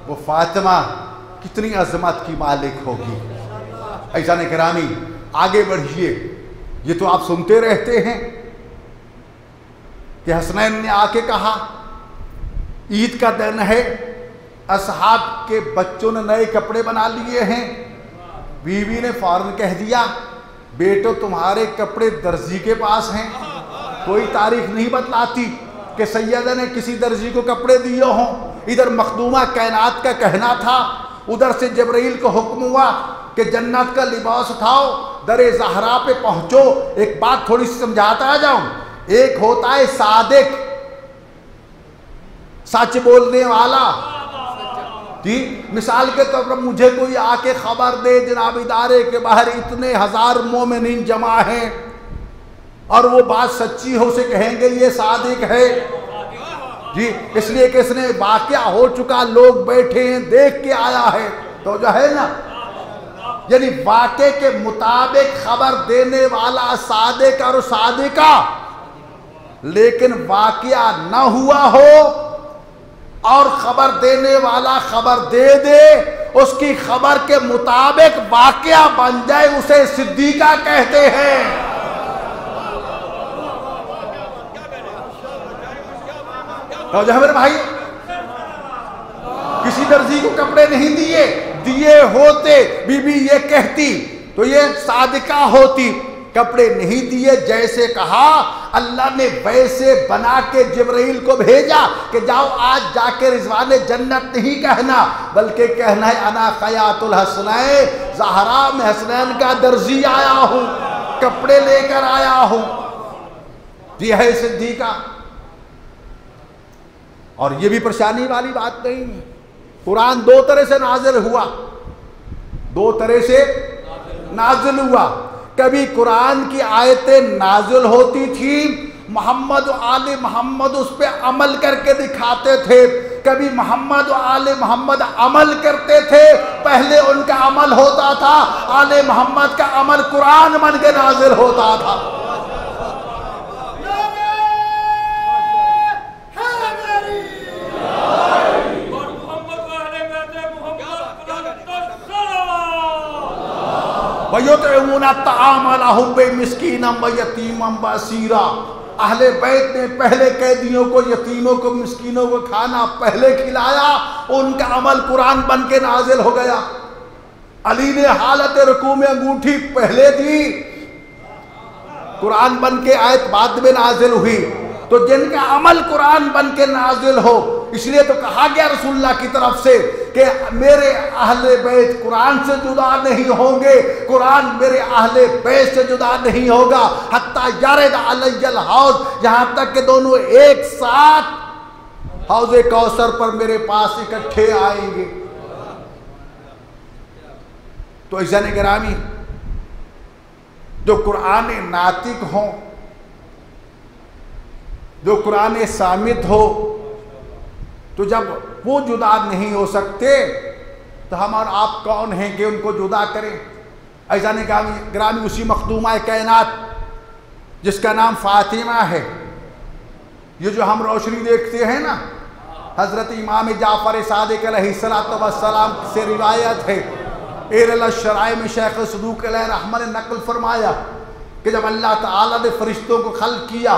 वो फातिमा कितनी अजमत की मालिक होगी। ऐसा नहीं करामी, आगे बढ़िए। ये तो आप सुनते रहते हैं कि हसनैन ने आके कहा ईद का दिन है, असहाब के बच्चों ने नए कपड़े बना लिए हैं। बीवी ने फौरन कह दिया, बेटो तुम्हारे कपड़े दर्जी के पास हैं। कोई तारीख नहीं बतलाती कि सैयदा ने किसी दर्जी को कपड़े दिए हों। इधर मखदूमा कायनात का कहना था, उधर से जिब्रील को हुक्म हुआ कि जन्नत का लिबास उठाओ, दरे ज़हरा पे पहुंचो। एक बात थोड़ी सी समझाता आ जाऊं। एक होता है सादिक, सच बोलने वाला जी। मिसाल के तौर पर मुझे कोई आके खबर दे जनाब इदारे के बाहर इतने हजार मोमिनीन जमा हैं और वो बात सच्ची हो, उसे कहेंगे ये सादिक है जी, इसलिए कि इसने वाकया हो चुका, लोग बैठे हैं, देख के आया है, तो जो है ना, यानी वाकये के मुताबिक खबर देने वाला सादिक और सादिका। लेकिन वाकया न हुआ हो और खबर देने वाला खबर दे दे, उसकी खबर के मुताबिक वाकया बन जाए, उसे सिद्दीका कहते हैं। तो जो मेरे भाई, किसी दर्जी को कपड़े नहीं दिए, दिए होते बीबी ये कहती तो ये सादिका होती। कपड़े नहीं दिए, जैसे कहा अल्लाह ने वैसे बना के जिब्रील को भेजा कि जाओ आज जाके रिजवाने जन्नत नहीं कहना, बल्कि कहना है अना खयातुल हसनैन, ज़हरा में हसनैन का दर्जी आया हूं, कपड़े लेकर आया हूं। ये है सिद्दीका। और ये भी परेशानी वाली बात नहीं है। कुरान दो तरह से नाजिल हुआ, दो तरह से नाजिल हुआ। कभी कुरान की आयतें नाजिल होती थी, मोहम्मद और आले मोहम्मद उस पर अमल करके दिखाते थे। कभी मोहम्मद और आले मोहम्मद अमल करते थे, पहले उनका अमल होता था, आले मोहम्मद का अमल कुरान बन के नाजिल होता था। अहले बैत ने पहले कैदियों को, यतीमों को, मिस्कीनों को खाना पहले खिलाया, उनका अमल कुरान बन के नाजिल हो गया। अली ने हालत रुकू में अंगूठी पहले दी, कुरान बन के आयत बाद में नाजिल हुई। तो जिनका अमल कुरान बन के नाजिल हो, इसलिए तो कहा गया रसूलुल्लाह की तरफ से कि मेरे अहले बैत कुरान से जुदा नहीं होंगे, कुरान मेरे अहले बैत से जुदा नहीं होगा, हत्ता यारद अलैहिल हौज, यहाँ तक कि दोनों एक साथ हौज़े कौसर पर मेरे पास इकट्ठे आएंगे। तो इज़्ज़ान गिरामी, जो कुरान नातिक हों, जो कुरान सामित हो, तो जब वो जुदा नहीं हो सकते तो हम और आप कौन हैं कि उनको जुदा करें। इज़्ज़ान गिरामी, उसी मखदूमा कायनात जिसका नाम फातिमा है, ये जो हम रोशनी देखते हैं ना, हज़रत इमाम जाफ़र सादिक़ अलैहिस्सलातु वस्सलाम से रिवायत है, एरल शराय में शेख सदूक अलैहिर्रहमत ने नकल फरमाया कि जब अल्लाह ताला ने फरिश्तों को खल्क़ किया,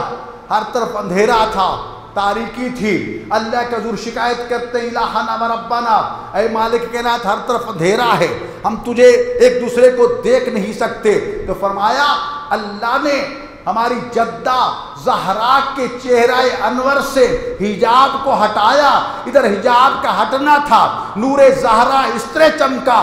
हर तरफ अंधेरा था, तारीकी थी। अल्लाह का ज़ुर शिकायत करते, इलाहना व रब्बना, ऐ मालिक के नाथ, हर तरफ अंधेरा है, हम तुझे एक दूसरे को देख नहीं सकते। तो फरमाया अल्लाह ने हमारी जद्दा ज़हरा के चेहरा अनवर से हिजाब को हटाया। इधर हिजाब का हटना था, नूरे ज़हरा इस तरह चमका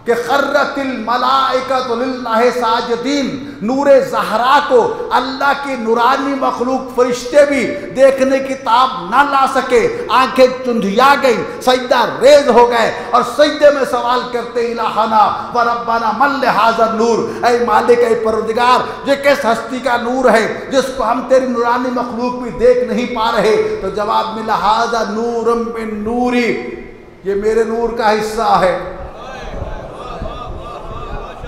कि खर्रतिल मलाइकतु लिल्लाहि साजिदीन। नूरे ज़हरा को अल्लाह की नूरानी मखलूक फरिश्ते भी देखने की ताब ना ला सके, आंखें चुंधिया गई, सजदा रेज हो गए और सजदे में सवाल करते, इलाहना व रब्बना मल हाज़ा नूर, ऐ मालिक, ऐ परवरदिगार, ये किस हस्ती का नूर है जिसको हम तेरी नूरानी मखलूक भी देख नहीं पा रहे। तो जवाब मिला, हाज़ा नूरुम मिन नूरी, ये मेरे नूर का हिस्सा है,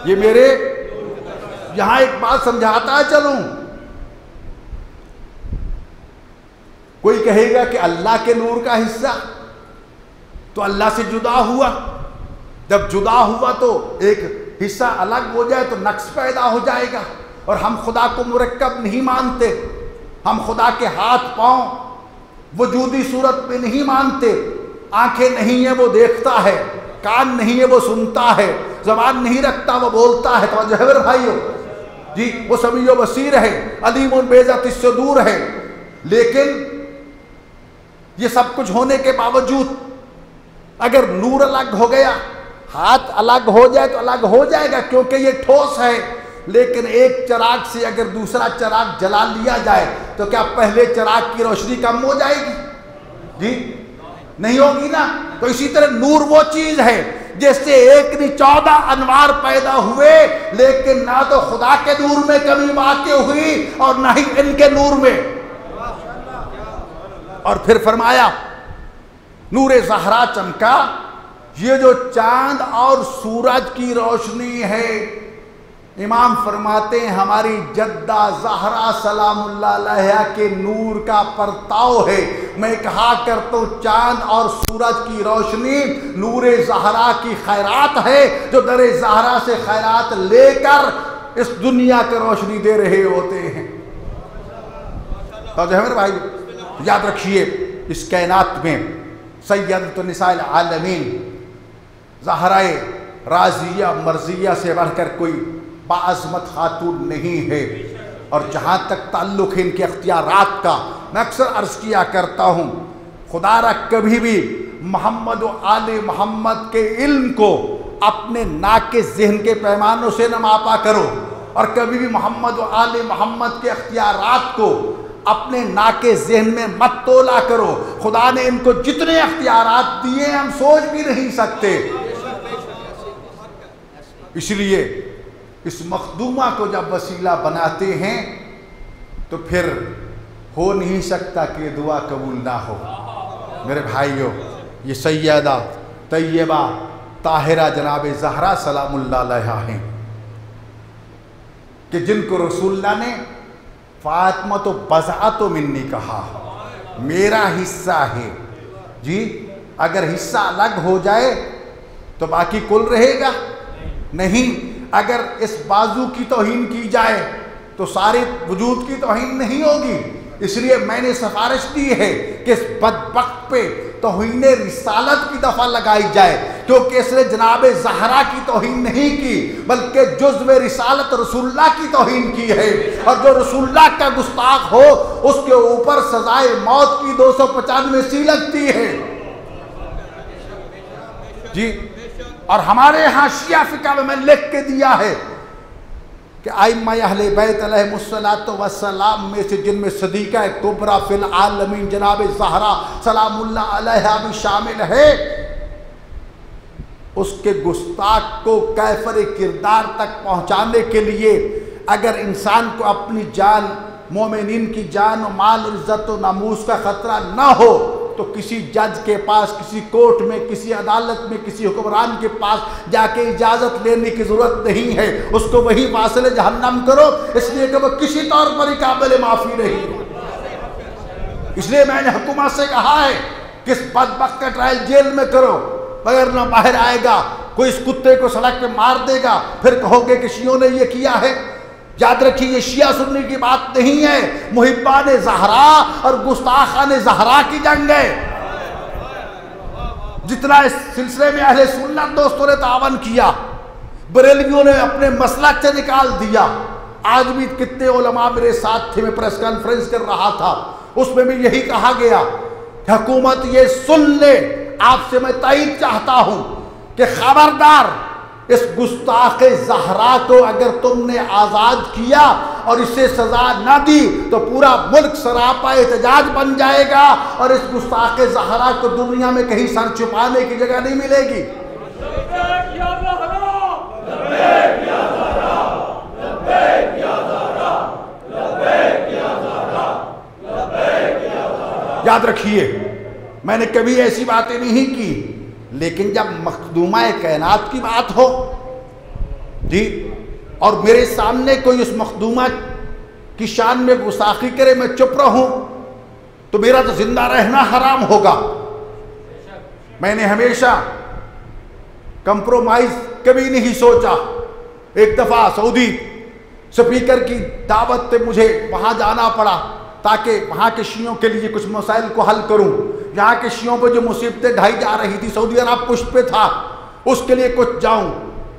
ये मेरे। यहां एक बात समझाता चलूं, कोई कहेगा कि अल्लाह के नूर का हिस्सा तो अल्लाह से जुदा हुआ, जब जुदा हुआ तो एक हिस्सा अलग हो जाए तो नक्स पैदा हो जाएगा। और हम खुदा को मुरक्कब नहीं मानते, हम खुदा के हाथ पांव वजूदी सूरत में नहीं मानते। आंखें नहीं है वो देखता है, कान नहीं है वो सुनता है, ज़बान नहीं रखता वो बोलता है। तो जहर भाइयों जी, वो समीओ बसीर है, अलीमुन बेज़ात इससे दूर है। लेकिन ये सब कुछ होने के बावजूद अगर नूर अलग हो गया, हाथ अलग हो जाए तो अलग हो जाएगा, क्योंकि ये ठोस है। लेकिन एक चिराग से अगर दूसरा चिराग जला लिया जाए तो क्या पहले चिराग की रोशनी कम हो जाएगी? जी नहीं होगी ना। तो इसी तरह नूर वो चीज है जिससे एक नहीं 14 अनवार पैदा हुए, लेकिन ना तो खुदा के नूर में कमी वाक़ई हुई और ना ही इनके नूर में। और फिर फरमाया नूरे ज़हरा चमका। ये जो चांद और सूरज की रोशनी है, इमाम फरमाते हैं हमारी जद्दा ज़हरा सलामुल्लाह अलैहा के नूर का परताव है। मैं कहा करता हूँ चांद और सूरज की रोशनी नूरे ज़हरा की खैरात है, जो दरे ज़हरा से खैरात लेकर इस दुनिया की रोशनी दे रहे होते हैं। तो मेरे भाई याद रखिए, इस कायनात में सैयदतुन निसाइल आलमीन ज़हराए राज़िया मर्ज़िया से बढ़कर कोई बाअज़मत खातून नहीं है। और जहाँ तक ताल्लुक़ है इनके अख्तियारात का, मैं अक्सर अर्ज़ किया करता हूँ, खुदारा कभी भी मोहम्मद व आले मोहम्मद के इल्म को अपने नाके ज़हन के पैमानों से न मापा करो, और कभी भी मोहम्मद व आले मोहम्मद के अख्तियारात को अपने नाके ज़हन में मत तोला करो। खुदा ने इनको जितने अख्तियारात दिए हम सोच भी नहीं सकते। इसलिए इस मखदूमा को जब वसीला बनाते हैं तो फिर हो नहीं सकता कि दुआ कबूल ना हो। मेरे भाइयों, ये सैयदा तैयबा ताहिरा जनाब ज़हरा सलामुल्लाह अलैहा हैं कि जिनको रसूलुल्लाह ने फातिमा तो बज़ा तो मिन्नी कहा, मेरा हिस्सा है। जी अगर हिस्सा अलग हो जाए तो बाकी कुल रहेगा नहीं। अगर इस बाजू की तौहीन की जाए तो सारे वजूद की तौहीन नहीं होगी। इसलिए मैंने सिफारिश दी है कि इस बदबख्त पे तौहीन रिसालत की दफ़ा लगाई जाए, क्योंकि इसने जनाब ज़हरा की तौहीन नहीं की बल्कि जुज़्व रिसालत रसूलुल्लाह की तौहीन की है। और जो रसूलुल्लाह का गुस्ताख हो उसके ऊपर सजाए मौत की 295 सी लगती है। जी और हमारे यहाँ शिया फ़िक़्ह में मैंने लिख के दिया है कि आइम्मा अहले बैत अलैहिमुस्सलातु वस्सलाम में से जिनमें सदीक़ा कुबरा फिल आलमीन जनाब ज़हरा सलामुल्लाह अलैहा भी शामिल है। उसके गुस्ताख को कैफर किरदार तक पहुंचाने के लिए अगर इंसान को अपनी जान, मोमिनीन की जान और माल, इज्जत और नामूस का खतरा ना हो तो किसी जज के पास, किसी कोर्ट में, किसी अदालत में, किसी हुक्मरान के पास जाके इजाज़त लेने की ज़रूरत नहीं है। उसको वही वासिल जहन्नम करो, इसलिए कि वो किसी तौर पर ही काबिल माफ़ी नहीं है। इसलिए मैंने हुकूमत से कहा है कि इस बदबख्त का ट्रायल जेल में करो, मगर ना बाहर आएगा। कोई इस कुत्ते को सड़क पे मार देगा, फिर कहोगे कि शियों ने ये किया है। याद रखिए, ये शिया सुन्नी की बात नहीं है, मुहिब्बान ज़हरा और गुस्ताखान ज़हरा की जंग है। जितना इस सिलसिले में अहले सुन्नत दोस्तों ने तावन किया, बरेलवियों ने अपने मसलक से निकाल दिया। आज भी कितने उलमा मेरे साथ थे, मैं प्रेस कॉन्फ्रेंस कर रहा था, उसमें भी यही कहा गया कि हुकूमत ये सुन ले, आपसे मैं तायीद चाहता हूं कि खबरदार, इस गुस्ताखे ज़हरा को अगर तुमने आज़ाद किया और इसे सज़ा ना दी तो पूरा मुल्क सरापा एहतजाज बन जाएगा और इस गुस्ताखे ज़हरा को दुनिया में कहीं सर छुपाने की जगह नहीं मिलेगी। याद रखिए, मैंने कभी ऐसी बातें नहीं की, लेकिन जब मखदूमा कायनात की बात हो जी और मेरे सामने कोई उस मखदूमा की शान में गुस्ताखी करे, मैं चुप रहूं तो मेरा तो जिंदा रहना हराम होगा। मैंने हमेशा कंप्रोमाइज कभी नहीं सोचा। एक दफ़ा सऊदी स्पीकर की दावत पे मुझे वहाँ जाना पड़ा ताकि वहाँ के शियों के लिए कुछ मसाइल को हल करूँ। यहाँ के शियों पर जो मुसीबतें ढाई जा रही थी, सऊदी अरब पुष्ट पे था, उसके लिए कुछ जाऊँ।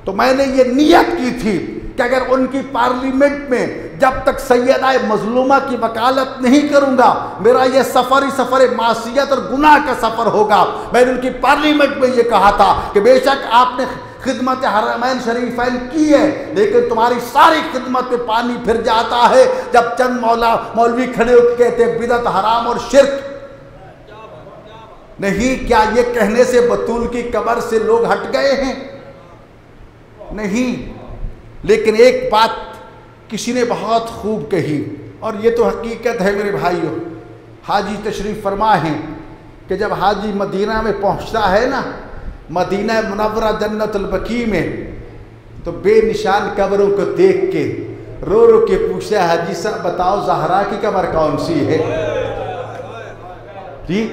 तो मैंने ये नियत की थी कि अगर उनकी पार्लियामेंट में जब तक सैयदा मजलूमा की वकालत नहीं करूँगा, मेरा ये सफ़र ही सफ़र मासियत और गुनाह का सफ़र होगा। मैंने उनकी पार्लियामेंट में ये कहा था कि बेशक आपने खिदमत हरमैन शरीफैन की है, लेकिन तुम्हारी सारी खिदमत पे पानी फिर जाता है जब चंद मौलवी खड़े होकर कहते हैं बिदअत हराम और शिर्क नहीं। क्या ये कहने से बतूल की कब्र से लोग हट गए हैं? नहीं। लेकिन एक बात किसी ने बहुत खूब कही और ये तो हकीकत है मेरे भाइयों। हाजी तशरीफ़ फरमा है कि जब हाजी मदीना में पहुंचता है ना, मदीना मुनव्वरा जन्नतुल बकी में, तो बेनिशान कब्रों को देख के रो रो के पूछता है, हाजी साहब बताओ ज़हरा की कब्र कौन सी है जी?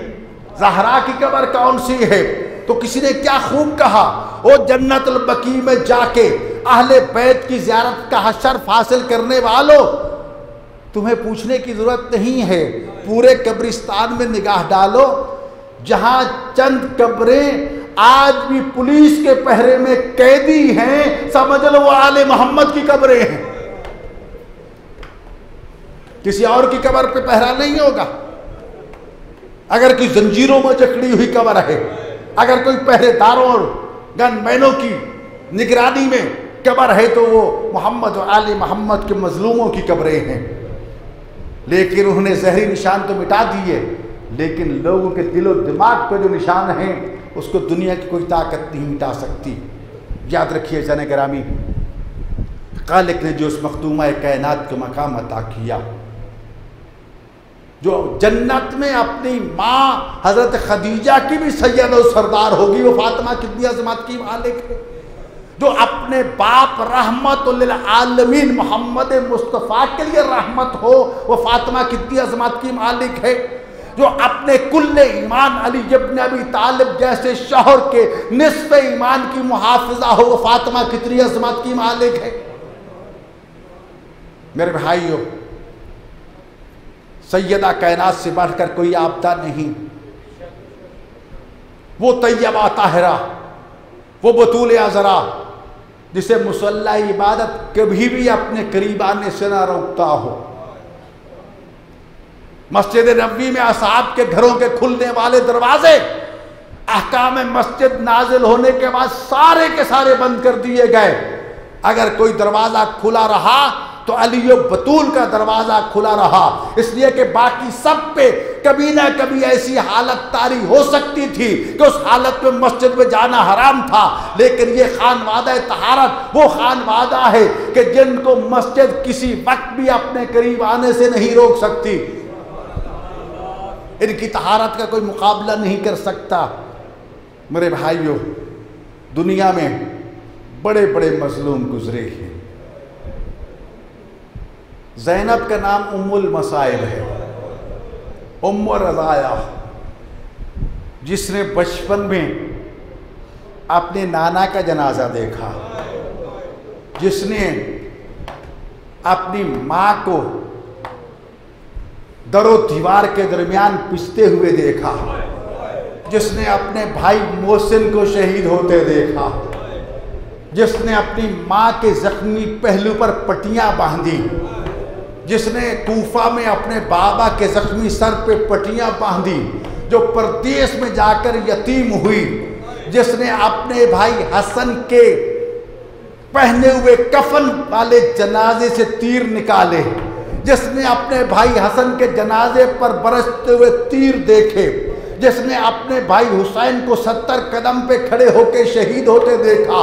ज़हरा की कब्र कौन सी है? तो किसी ने क्या खूब कहा, वो जन्नतुल बकी में जाके अहले बैत की ज़ियारत का शर्फ हासिल करने वालों, तुम्हें पूछने की ज़रूरत नहीं है। पूरे कब्रिस्तान में निगाह डालो, जहाँ चंद कब्रें आज भी पुलिस के पहरे में कैदी हैं, समझ लो वो आले मोहम्मद की कब्रें हैं। किसी और की कब्र पे पहरा नहीं होगा। अगर कोई जंजीरों में जकड़ी हुई कब्र है, अगर कोई पहरेदारों और गनमैनों की निगरानी में कब्र है, तो वो मोहम्मद और आले मोहम्मद के मजलूमों की कब्रें हैं। लेकिन उन्होंने जहरी निशान तो मिटा दिए, लेकिन लोगों के दिलो दिमाग पर जो निशान हैं उसको दुनिया की कोई ताकत नहीं मिटा सकती। याद रखिए ज़न गिरामी, खालिक ने जो उस मखदूमा कायनात को मकाम अता किया, जो जन्नत में अपनी माँ हज़रत खदीजा की भी सैयद और सरदार होगी, वो फातिमा कितनी अज़मत की मालिक है। जो अपने बाप रहमतुल आलमीन मोहम्मद मुस्तफ़ा के लिए रहमत हो, वो फातिमा कितनी अज़मत की मालिक है। जो अपने कुल्ले ईमान अली इब्न अबी तालिब जैसे शौहर के निस्फ़े ईमान की मुहाफ़िज़ा हो, वो फातिमा कितनी अज़मत की मालिक है। मेरे भाइयों, सैयदा कायनात से बढ़कर कोई आपदा नहीं। वो तैयबा ताहिरा, वो बतूल अज़रा, जिसे मुसल्ला इबादत कभी भी अपने करीब आने से ना रोकता हो। मस्जिद नबवी में असहाब के घरों के खुलने वाले दरवाजे अहकाम मस्जिद नाजिल होने के बाद सारे के सारे बंद कर दिए गए। अगर कोई दरवाज़ा खुला रहा तो अली बतूल का दरवाज़ा खुला रहा, इसलिए कि बाकी सब पे कभी ना कभी ऐसी हालत तारी हो सकती थी कि उस हालत में मस्जिद में जाना हराम था, लेकिन ये खानवादा तहारत वो खानवादा है कि जिनको मस्जिद किसी वक्त भी अपने करीब आने से नहीं रोक सकती। इनकी तहारत का कोई मुकाबला नहीं कर सकता। मेरे भाइयों, दुनिया में बड़े बड़े मजलूम गुजरे हैं। ज़ैनब का नाम उम्मुल मसाइब है, उम्म रज़ाया, जिसने बचपन में अपने नाना का जनाजा देखा, जिसने अपनी माँ को दरो दीवार के दरमियान पिसते हुए देखा, जिसने अपने भाई मोहसिन को शहीद होते देखा, जिसने अपनी माँ के जख्मी पहलू पर पट्टियाँ बांधी, जिसने कूफा में अपने बाबा के जख्मी सर पे पट्टियाँ बांधी, जो परदेश में जाकर यतीम हुई, जिसने अपने भाई हसन के पहने हुए कफन वाले जनाजे से तीर निकाले, जिसने अपने भाई हसन के जनाजे पर बरसते हुए तीर देखे, जिसने अपने भाई हुसैन को 70 कदम पे खड़े होकर शहीद होते देखा,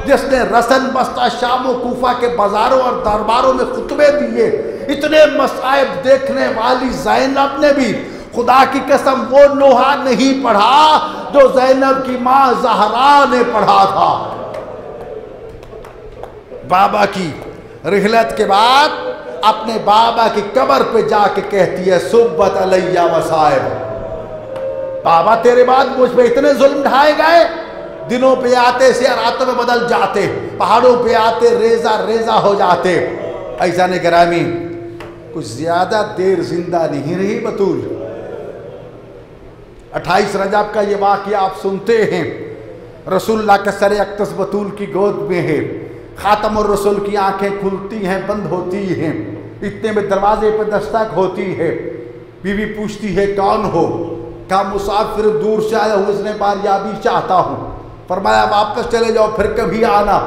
जिसने रसन बस्ता शाम और कूफा के बाजारों और दरबारों में खुतबे दिए, इतने मसाइब देखने वाली ज़ैनब ने भी खुदा की कसम वो नोहा नहीं पढ़ा जो ज़ैनब की माँ ज़हरा ने पढ़ा था। बाबा की रिहलत के बाद अपने बाबा की कब्र पे जाके कहती है, सुब्बत अलैया मसाइब, बाबा तेरे बाद मुझ पे इतने जुल्म ढाए गए, दिनों पे आते से रातों में बदल जाते, पहाड़ों पे आते रेजा रेजा हो जाते। ऐसा ने गिरामी कुछ ज्यादा देर जिंदा नहीं रही बतूल। 28 रजब का ये वाक़या आप सुनते हैं, रसूलुल्लाह के सर अक़दस बतूल की गोद में है, खातमुर रसूल की आंखें खुलती हैं बंद होती हैं, इतने में दरवाजे पर दस्तक होती है। बीवी पूछती है कौन हो? कहा मुसाफिर दूर से आया हूँ, इसने बारियाबी चाहता हूँ। फरमाया वापस चले जाओ फिर कभी आना।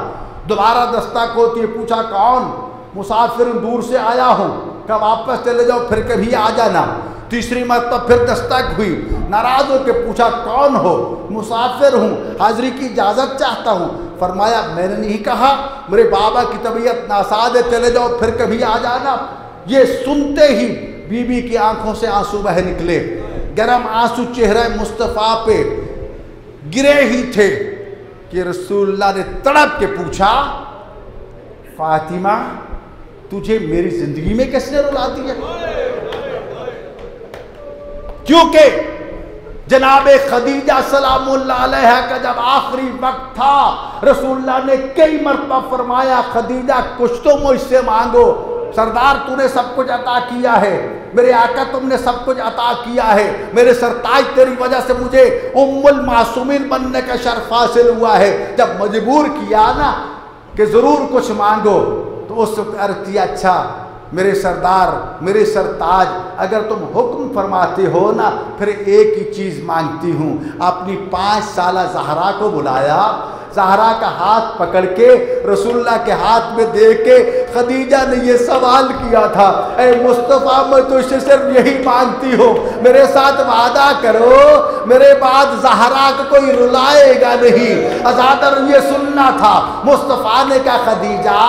दोबारा दस्तक होती है, पूछा कौन? मुसाफिर दूर से आया हूँ। कहा वापस चले जाओ फिर कभी आ जाना। तीसरी मरतबा फिर दस्तक हुई, नाराज होकर पूछा कौन हो? मुसाफिर हूँ, हाजिरी की इजाज़त चाहता हूँ। फरमाया मैंने नहीं कहा, मेरे बाबा की तबीयत नासाज है, चले जाओ फिर कभी आ जाना। ये सुनते ही बीबी की आंखों से आंसू बह निकले, गरम आंसू चेहरे मुस्तफ़ा पे गिरे ही थे कि रसूलुल्लाह ने तड़प के पूछा, फातिमा तुझे मेरी जिंदगी में किसने रुला दिया? क्योंकि जनाबे खदीजा सलामुल्लाह अलैहा का जब आखिरी वक्त था, रसूलुल्लाह ने कई मरतबा फरमाया खदीजा कुछ तो मुझसे मांगो। सरदार तूने सब कुछ अता किया है, मेरे आका तुमने सब कुछ अता किया है, मेरे सरताज तेरी वजह से मुझे उम्मुल मासूमीन बनने का शर्फ हासिल हुआ है। जब मजबूर किया ना कि ज़रूर कुछ मांगो, तो उस वक्त अर्ज़ किया अच्छा मेरे सरदार मेरे सरताज, अगर तुम हुक्म फरमाते हो ना फिर एक ही चीज़ मांगती हूँ। अपनी 5 साला ज़हरा को बुलाया, ज़हरा का हाथ पकड़ के रसूलुल्लाह के हाथ में दे के खदीजा ने ये सवाल किया था, ए मुस्तफ़ा मैं तुझसे सिर्फ यही मांगती हूँ, मेरे साथ वादा करो मेरे बाद ज़हरा को कोई रुलाएगा नहीं। अज़ादर ये सुनना था। मुस्तफ़ा ने कहा खदीजा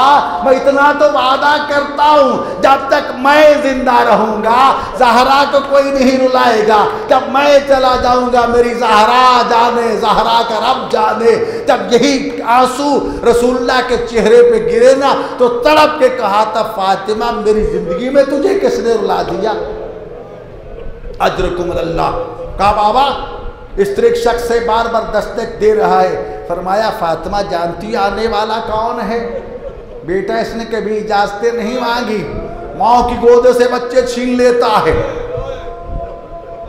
मैं इतना तो वादा करता हूँ, जब तक मैं जिंदा रहूँगा ज़हरा को कोई नहीं रुलाएगा। जब मैं चला जाऊँगा मेरी ज़हरा जाने, ज़हरा का रब जाने। जब यही आंसू रसूलुल्लाह के चेहरे पे गिरे ना तो तड़प के कहा था फातिमा मेरी जिंदगी में तुझे किसने रुला दिया? अजरकुम अल्लाह। कहा बाबा इस तरह शख्स से बार बार दस्तक दे रहा है। फरमाया फातिमा जानती आने वाला कौन है? बेटा इसने कभी इजाजतें नहीं मांगी, माँ की गोद से बच्चे छीन लेता है।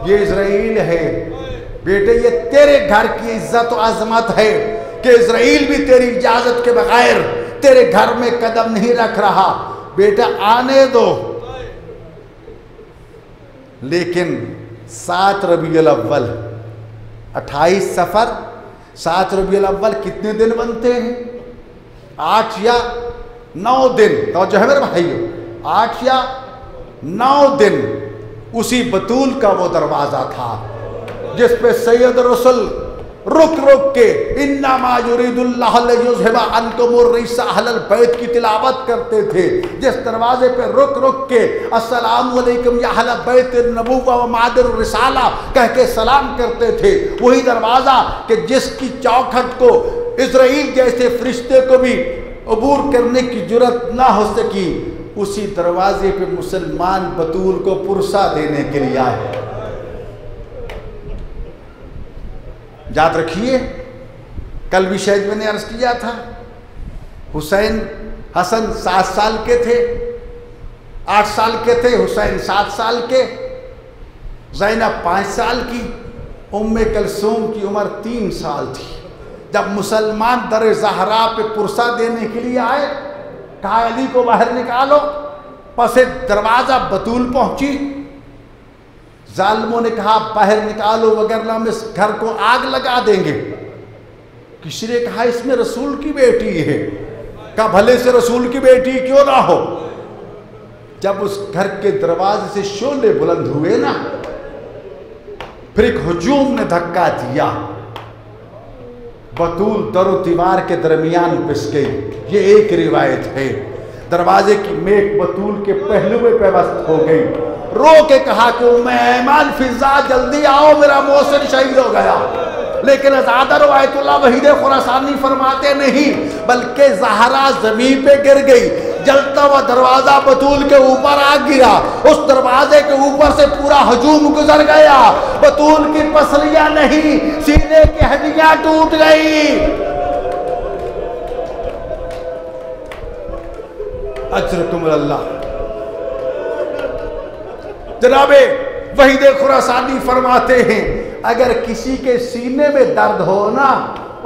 ये इज़राइल है बेटे, ये तेरे घर की इज्जत और अजमत है कि इज़राइल भी तेरी इजाजत के बगैर तेरे घर में कदम नहीं रख रहा। बेटा आने दो। लेकिन 7 रबीउल अव्वल 28 सफ़र 7 रबीउल अव्वल कितने दिन बनते हैं? 8 या 9 दिन। तो जो है मेरे भाइयों 8 या 9 दिन उसी बतूल का वो दरवाजा था जिस पे सैयद रसूल रुक रुक के इन्नमा युरिदुल्लाह लियुज़हिबा अन्कुमुर रिज्सा अहलल बैत की तिलावत करते थे। जिस दरवाजे पे रुक रुक के अस्सलामु अलैकुम या अहल बैत नबुव्वा व मादिर रिसाला कह के सलाम करते थे, वही दरवाज़ा कि जिसकी चौखट को इज़राइल जैसे फरिश्ते को भी अबूर करने की जुर्रत ना हो सकी, उसी दरवाजे पे मुसलमान बतूल को पुरसा देने के लिए आए। याद रखिए, कल भी शायद मैंने अर्ज किया था, हुसैन हसन 7 साल के थे, 8 साल के थे, हुसैन 7 साल के, ज़ैनब 5 साल की, उम्मे कलसूम की उम्र 3 साल थी। जब मुसलमान दर ज़हरा पे पुरसा देने के लिए आए, कहा अली को बाहर निकालो, पसे दरवाज़ा बतूल पहुंची। जालिमों ने कहा बाहर निकालो वगरना हम इस घर को आग लगा देंगे। किसी ने कहा इसमें रसूल की बेटी है, कहा भले से रसूल की बेटी क्यों ना हो। जब उस घर के दरवाजे से शोले बुलंद हुए ना, फिर एक हुजूम ने धक्का दिया, बतूल दरो दीवार के दरमियान पिस गई। ये एक रिवायत है। दरवाजे की मेख बतूल के पहलू में पेवस्त हो गई। रो के कहा कि मेहमान फिजा जल्दी आओ, मेरा मोहसिन शहीद हो गया। लेकिन अज़ादा रवायतुल्लाह वहीद खुरासानी फरमाते नहीं, बल्कि ज़हरा ज़मीन पे गिर गई। जलता हुआ दरवाजा बतूल के ऊपर आ गिरा, उस दरवाजे के ऊपर से पूरा हजूम गुजर गया। बतूल की पसलियां नहीं, सीने की हड्डियां टूट गई। अजरकुम अल्लाह। जनाबे वहीद खुरासानी फरमाते हैं, अगर किसी के सीने में दर्द हो ना,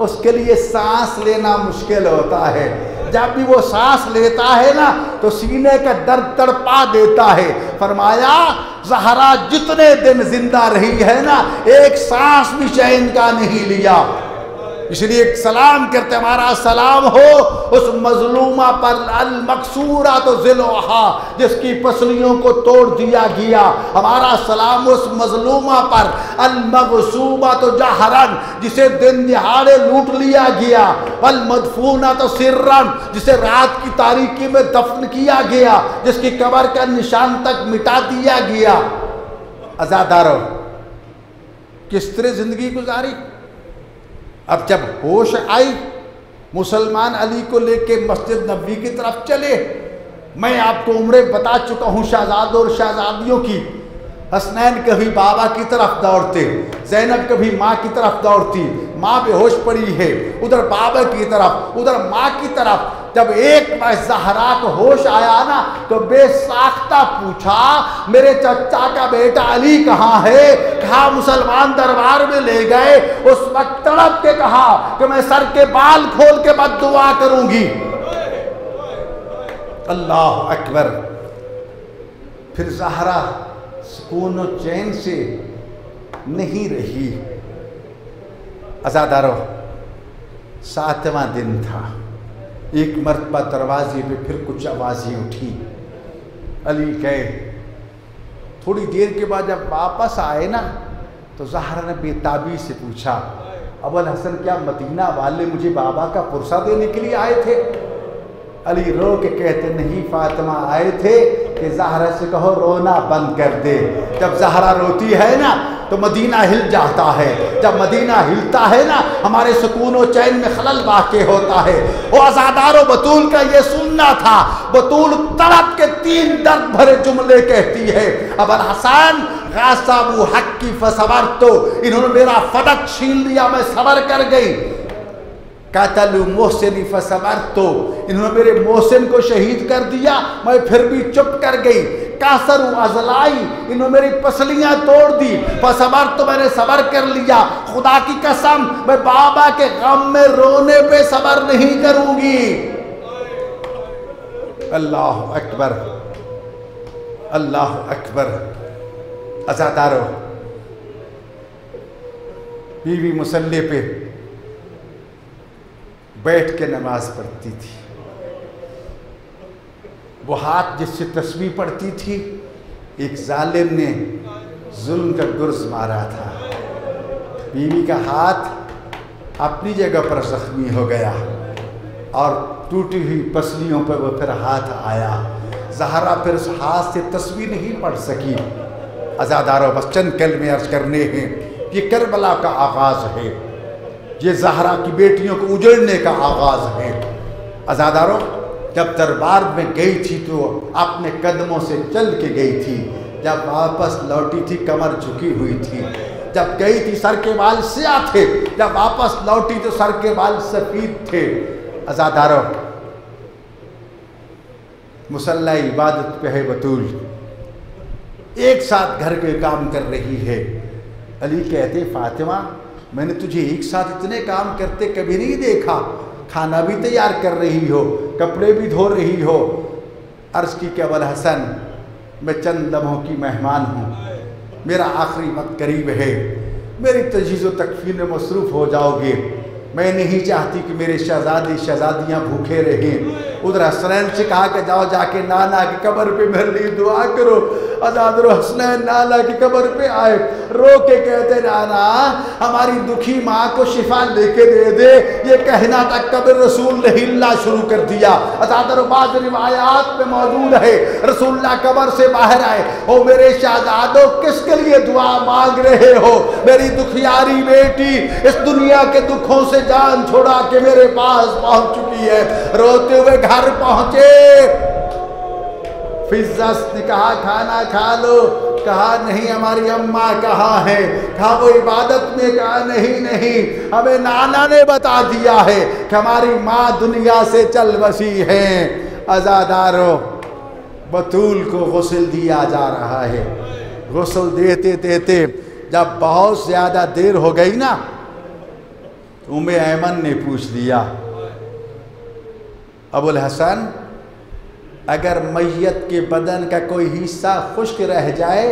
उसके लिए सांस लेना मुश्किल होता है। जब भी वो सांस लेता है ना, तो सीने का दर्द तड़पा देता है। फरमाया ज़हरा जितने दिन जिंदा रही है ना, एक सांस भी चैन का नहीं लिया। इसलिए एक सलाम करते, हमारा सलाम हो उस मजलूमा पर अल मकसूरा तो ज़िलोहा, जिसकी पसलियों को तोड़ दिया गया। हमारा सलाम उस मजलूमा पर अल मगसूबा तो जहरन, जिसे दिन दिहाड़े लूट लिया गया। अल मदफूना तो सिर्रन, जिसे रात की तारीकी में दफन किया गया, जिसकी कब्र का निशान तक मिटा दिया गया। अज़ादारो किस तरह जिंदगी गुजारी। अब जब होश आई, मुसलमान अली को लेके मस्जिद नबवी की तरफ चले। मैं आपको उम्रे बता चुका हूँ शहजादों और शहजादियों की। हसनैन कभी बाबा की तरफ दौड़ते, ज़ैनब कभी माँ की तरफ दौड़ती। माँ बेहोश पड़ी है, उधर बाबा की तरफ, उधर माँ की तरफ। जब एक बार ज़हरा को होश आया ना, तो बेसाख्ता पूछा मेरे चचा का बेटा अली कहाँ है। कहा मुसलमान दरबार में ले गए। उस वक्त तड़प के कहा कि मैं सर के बाल खोल के बद्दुआ करूंगी। अल्लाह अकबर। फिर ज़हरा सुकून और चैन से नहीं रही। अज़ादारो 7वां दिन था। एक मरतबा दरवाजे पे फिर कुछ आवाज़ें उठी। अली गए। थोड़ी देर के बाद जब वापस आए ना, तो ज़हरा ने बेताबी से पूछा, अबुल हसन क्या मदीना वाले मुझे बाबा का पुरसा देने के लिए आए थे। अली रो के कहते, नहीं फातिमा, आए थे कि ज़हरा से कहो रोना बंद कर दे। जब ज़हरा रोती है ना, तो मदीना हिल जाता है। जब मदीना हिलता है ना, हमारे सुकून और चैन में खलल वाक़े होता है। वो अज़ादारो बतूल का ये सुनना था। बतूल तड़प के 3 दर्द भरे जुमले कहती है। अबुल हसन गासाबू हक की फसबर, तो इन्होंने मेरा फदक छीन लिया, मैं सबर कर गई। कातलू मोहसिन फसबर, तो इन्होंने मेरे मोहसिन को शहीद कर दिया, मैं फिर भी चुप कर गई। कासरू अजलाई, इन्होंने मेरी पसलियां तोड़ दी, फसबर, तो मैंने सबर कर लिया। खुदा की कसम, मैं बाबा के गम में रोने पे सबर नहीं करूंगी। अल्लाह अकबर, अल्लाह अकबर। अज़ादारो बीवी मुसल्ले पे बैठ के नमाज पढ़ती थी। वो हाथ जिससे तस्बीह पढ़ती थी, एक जालिम ने जुल्म का गुर्ज मारा था। बीवी का हाथ अपनी जगह पर जख्मी हो गया और टूटी हुई पसलियों पर वो फिर हाथ आया। ज़हरा फिर उस हाथ से तस्वीर नहीं पढ़ सकी। अज़ादारों, बस चंद कलमे अर्ज करने हैं। ये करबला का आगाज़ है, ये ज़हरा की बेटियों को उजड़ने का आगाज़ है। अज़ादारों, जब दरबार में गई थी तो अपने कदमों से चल के गई थी। जब वापस लौटी थी कमर झुकी हुई थी। जब गई थी सर के बाल स्याह थे, जब वापस लौटी तो सर के बाल सफ़ेद थे। अज़ादारों, मुसल्ला इबादत पे है बतूल, एक साथ घर के काम कर रही है। अली कहते, फातिमा मैंने तुझे एक साथ इतने काम करते कभी नहीं देखा। खाना भी तैयार कर रही हो, कपड़े भी धो रही हो। अर्ज़ की कि अबुल हसन, मैं चंद लम्हों की मेहमान हूँ, मेरा आखिरी वक्त करीब है, मेरी तजहीज़ व तकफ़ीन में मसरूफ़ हो जाओगे। मैं नहीं चाहती कि मेरे शहज़ादी शहज़ादियाँ भूखे रहें। उधर हसनैन से कहा कि जाओ जाके नाना की कब्र पे मेरे लिए दुआ करो। अज़ादरो, हसनैन नाना की कब्र पे आए, रो के कहते, नाना हमारी दुखी माँ को शिफा लेके दे दे। ये कहना तक कब्र रसूल ने हिलना शुरू कर दिया। अज़ादरो, बाज़ रिवायात में मौजूद है रसूलुल्लाह कब्र से बाहर आए, ओ मेरे शहज़ादो किसके लिए दुआ मांग रहे हो? मेरी दुखियारी बेटी इस दुनिया के दुखों से जान छोड़ा के मेरे पास पहुंच चुकी है। रोते हुए घर पहुंचे, फिज़्ज़स ने कहा खाना खा लो। कहा नहीं, हमारी अम्मा कहाँ है? कहा वो इबादत में। कहा नहीं नहीं, हमें नाना ने बता दिया है कि हमारी माँ दुनिया से चल बसी है। अज़ादारों, बतूल को गुस्ल दिया जा रहा है। गुस्ल देते देते जब बहुत ज़्यादा देर हो गई ना, उम्मे ऐमन ने पूछ दिया, अबुल हसन, अगर मैयत के बदन का कोई हिस्सा खुश्क रह जाए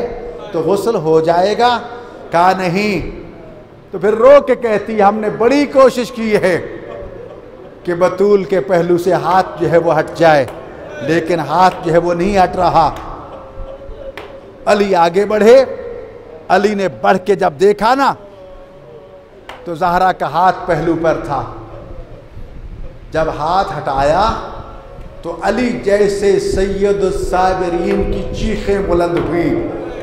तो गुस्ल हो जाएगा? कहा नहीं। तो फिर रो के कहती, हमने बड़ी कोशिश की है कि बतूल के पहलू से हाथ जो है वो हट जाए, लेकिन हाथ जो है वो नहीं हट रहा। अली आगे बढ़े। अली ने बढ़ के जब देखा ना तो ज़हरा का हाथ पहलू पर था। जब हाथ हटाया तो अली जैसे सैयदुस साबिरीन की चीखें बुलंद हुई।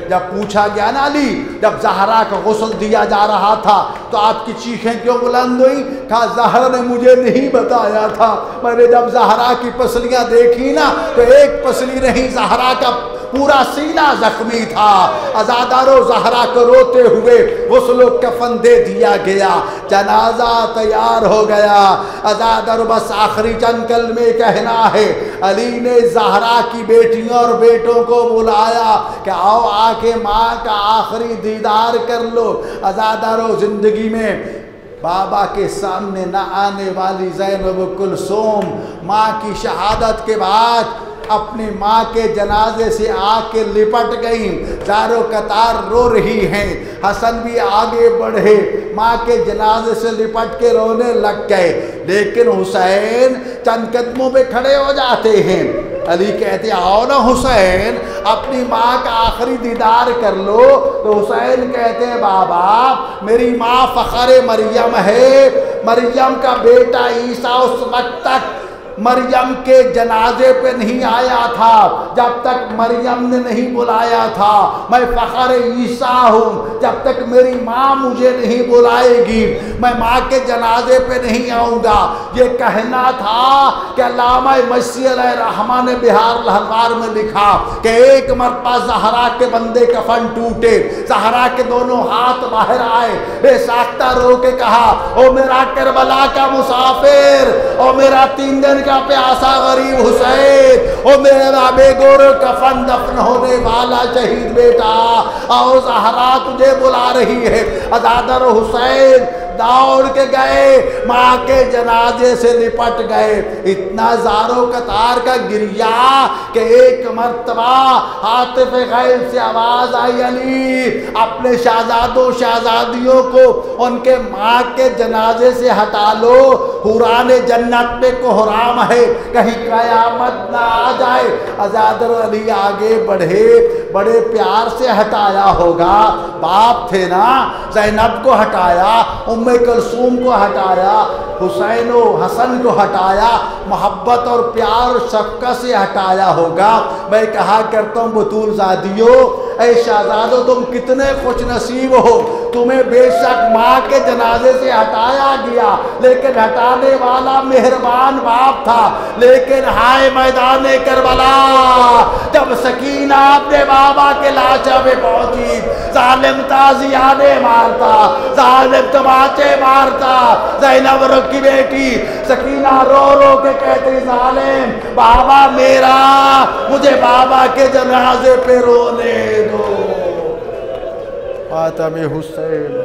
जब पूछा गया ना अली, जब ज़हरा का गुस्ल दिया जा रहा था तो आपकी चीखें क्यों बुलंद हुई? कहा ज़हरा ने मुझे नहीं बताया था। मैंने जब ज़हरा की पसलियाँ देखी ना तो एक पसली नहीं, ज़हरा का पूरा सीना जख्मी था। अज़ादारों, ज़हरा को रोते हुए गुस्ल कफन दे दिया गया, जनाजा तैयार हो गया। अज़ादारों, बस आखिरी चंद कलमे कहना है। अली ने ज़हरा की बेटियों और बेटों को बुलाया कि आओ आके माँ का आखिरी दीदार कर लो। अज़ादारों, ज़िंदगी में बाबा के सामने न आने वाली ज़ैनब कुलसूम माँ की शहादत के बाद अपनी माँ के जनाजे से आके लिपट गई, चारों कतार रो रही हैं। हसन भी आगे बढ़े, माँ के जनाजे से लिपट के रोने लग गए, लेकिन हुसैन चंद कदमों पे खड़े हो जाते हैं। अली कहते, आओ ना हुसैन, अपनी माँ का आखिरी दीदार कर लो। तो हुसैन कहते हैं, बाबा मेरी माँ फ़ख्र मरियम है, मरियम का बेटा ईसा उस वक्त तक मरियम के जनाजे पे नहीं आया था जब तक मरियम ने नहीं बुलाया था। मैं फ़ख्र ईसा हूँ, जब तक मेरी माँ मुझे नहीं बुलाएगी मैं माँ के जनाजे पे नहीं आऊँगा। ये कहना था कि अल्लामा मसीह रहमान ने बिहार लहवार में लिखा कि एक मरतबा ज़हरा के बंदे कफन टूटे, ज़हरा के दोनों हाथ बाहर आए, बेसाख्ता रो के कहा, ओ मेरा करबला का मुसाफिर, ओ मेरा 3 दिन का प्यासा गरीब हुसैन, ओ मेरा बेगोर कफन दफन होने वाला शहीद बेटा, आओ ज़हरा तुझे बुला रही है। अज़ादर हुसैन दौड़ के गए, माँ के जनाजे से लिपट गए। इतना ज़ारो कतार का गिरिया कि एक मर्तबा हातिफ गैब से आवाज़ आई, अली अपने शहजादों शहजादियों को उनके माँ के जनाजे से हटा लो, हुरान जन्नत में कोहराम है, कहीं क़यामत ना आ जाए। अजादर अली आगे बढ़े, बड़े प्यार से हटाया होगा। बाप थे ना, ज़ैनब को हटाया, उम्मे कुलसूम को हटाया, हुसैन और हसन को हटाया, मोहब्बत और प्यार और शफ़क़त से हटाया होगा। मैं कहा करता हूँ बतूल ज़ादियों, ऐ शहज़ादो तुम कितने खुश नसीब हो, तुम्हें बेशक माँ के जनाजे से हटाया गया, लेकिन हटाने वाला मेहरबान बाप था। लेकिन हाय मैदाने करबला, जब सकीना अपने बाबा के लाशा में पहुंची, जालिम ताजियाने मारता, जालिम तमाचे मारता। ज़ैनब की बेटी सकीना रो रो के कहती, जालिम बाबा मेरा, मुझे बाबा के जनाजे पे रोने दो। फातिमा हुसैन।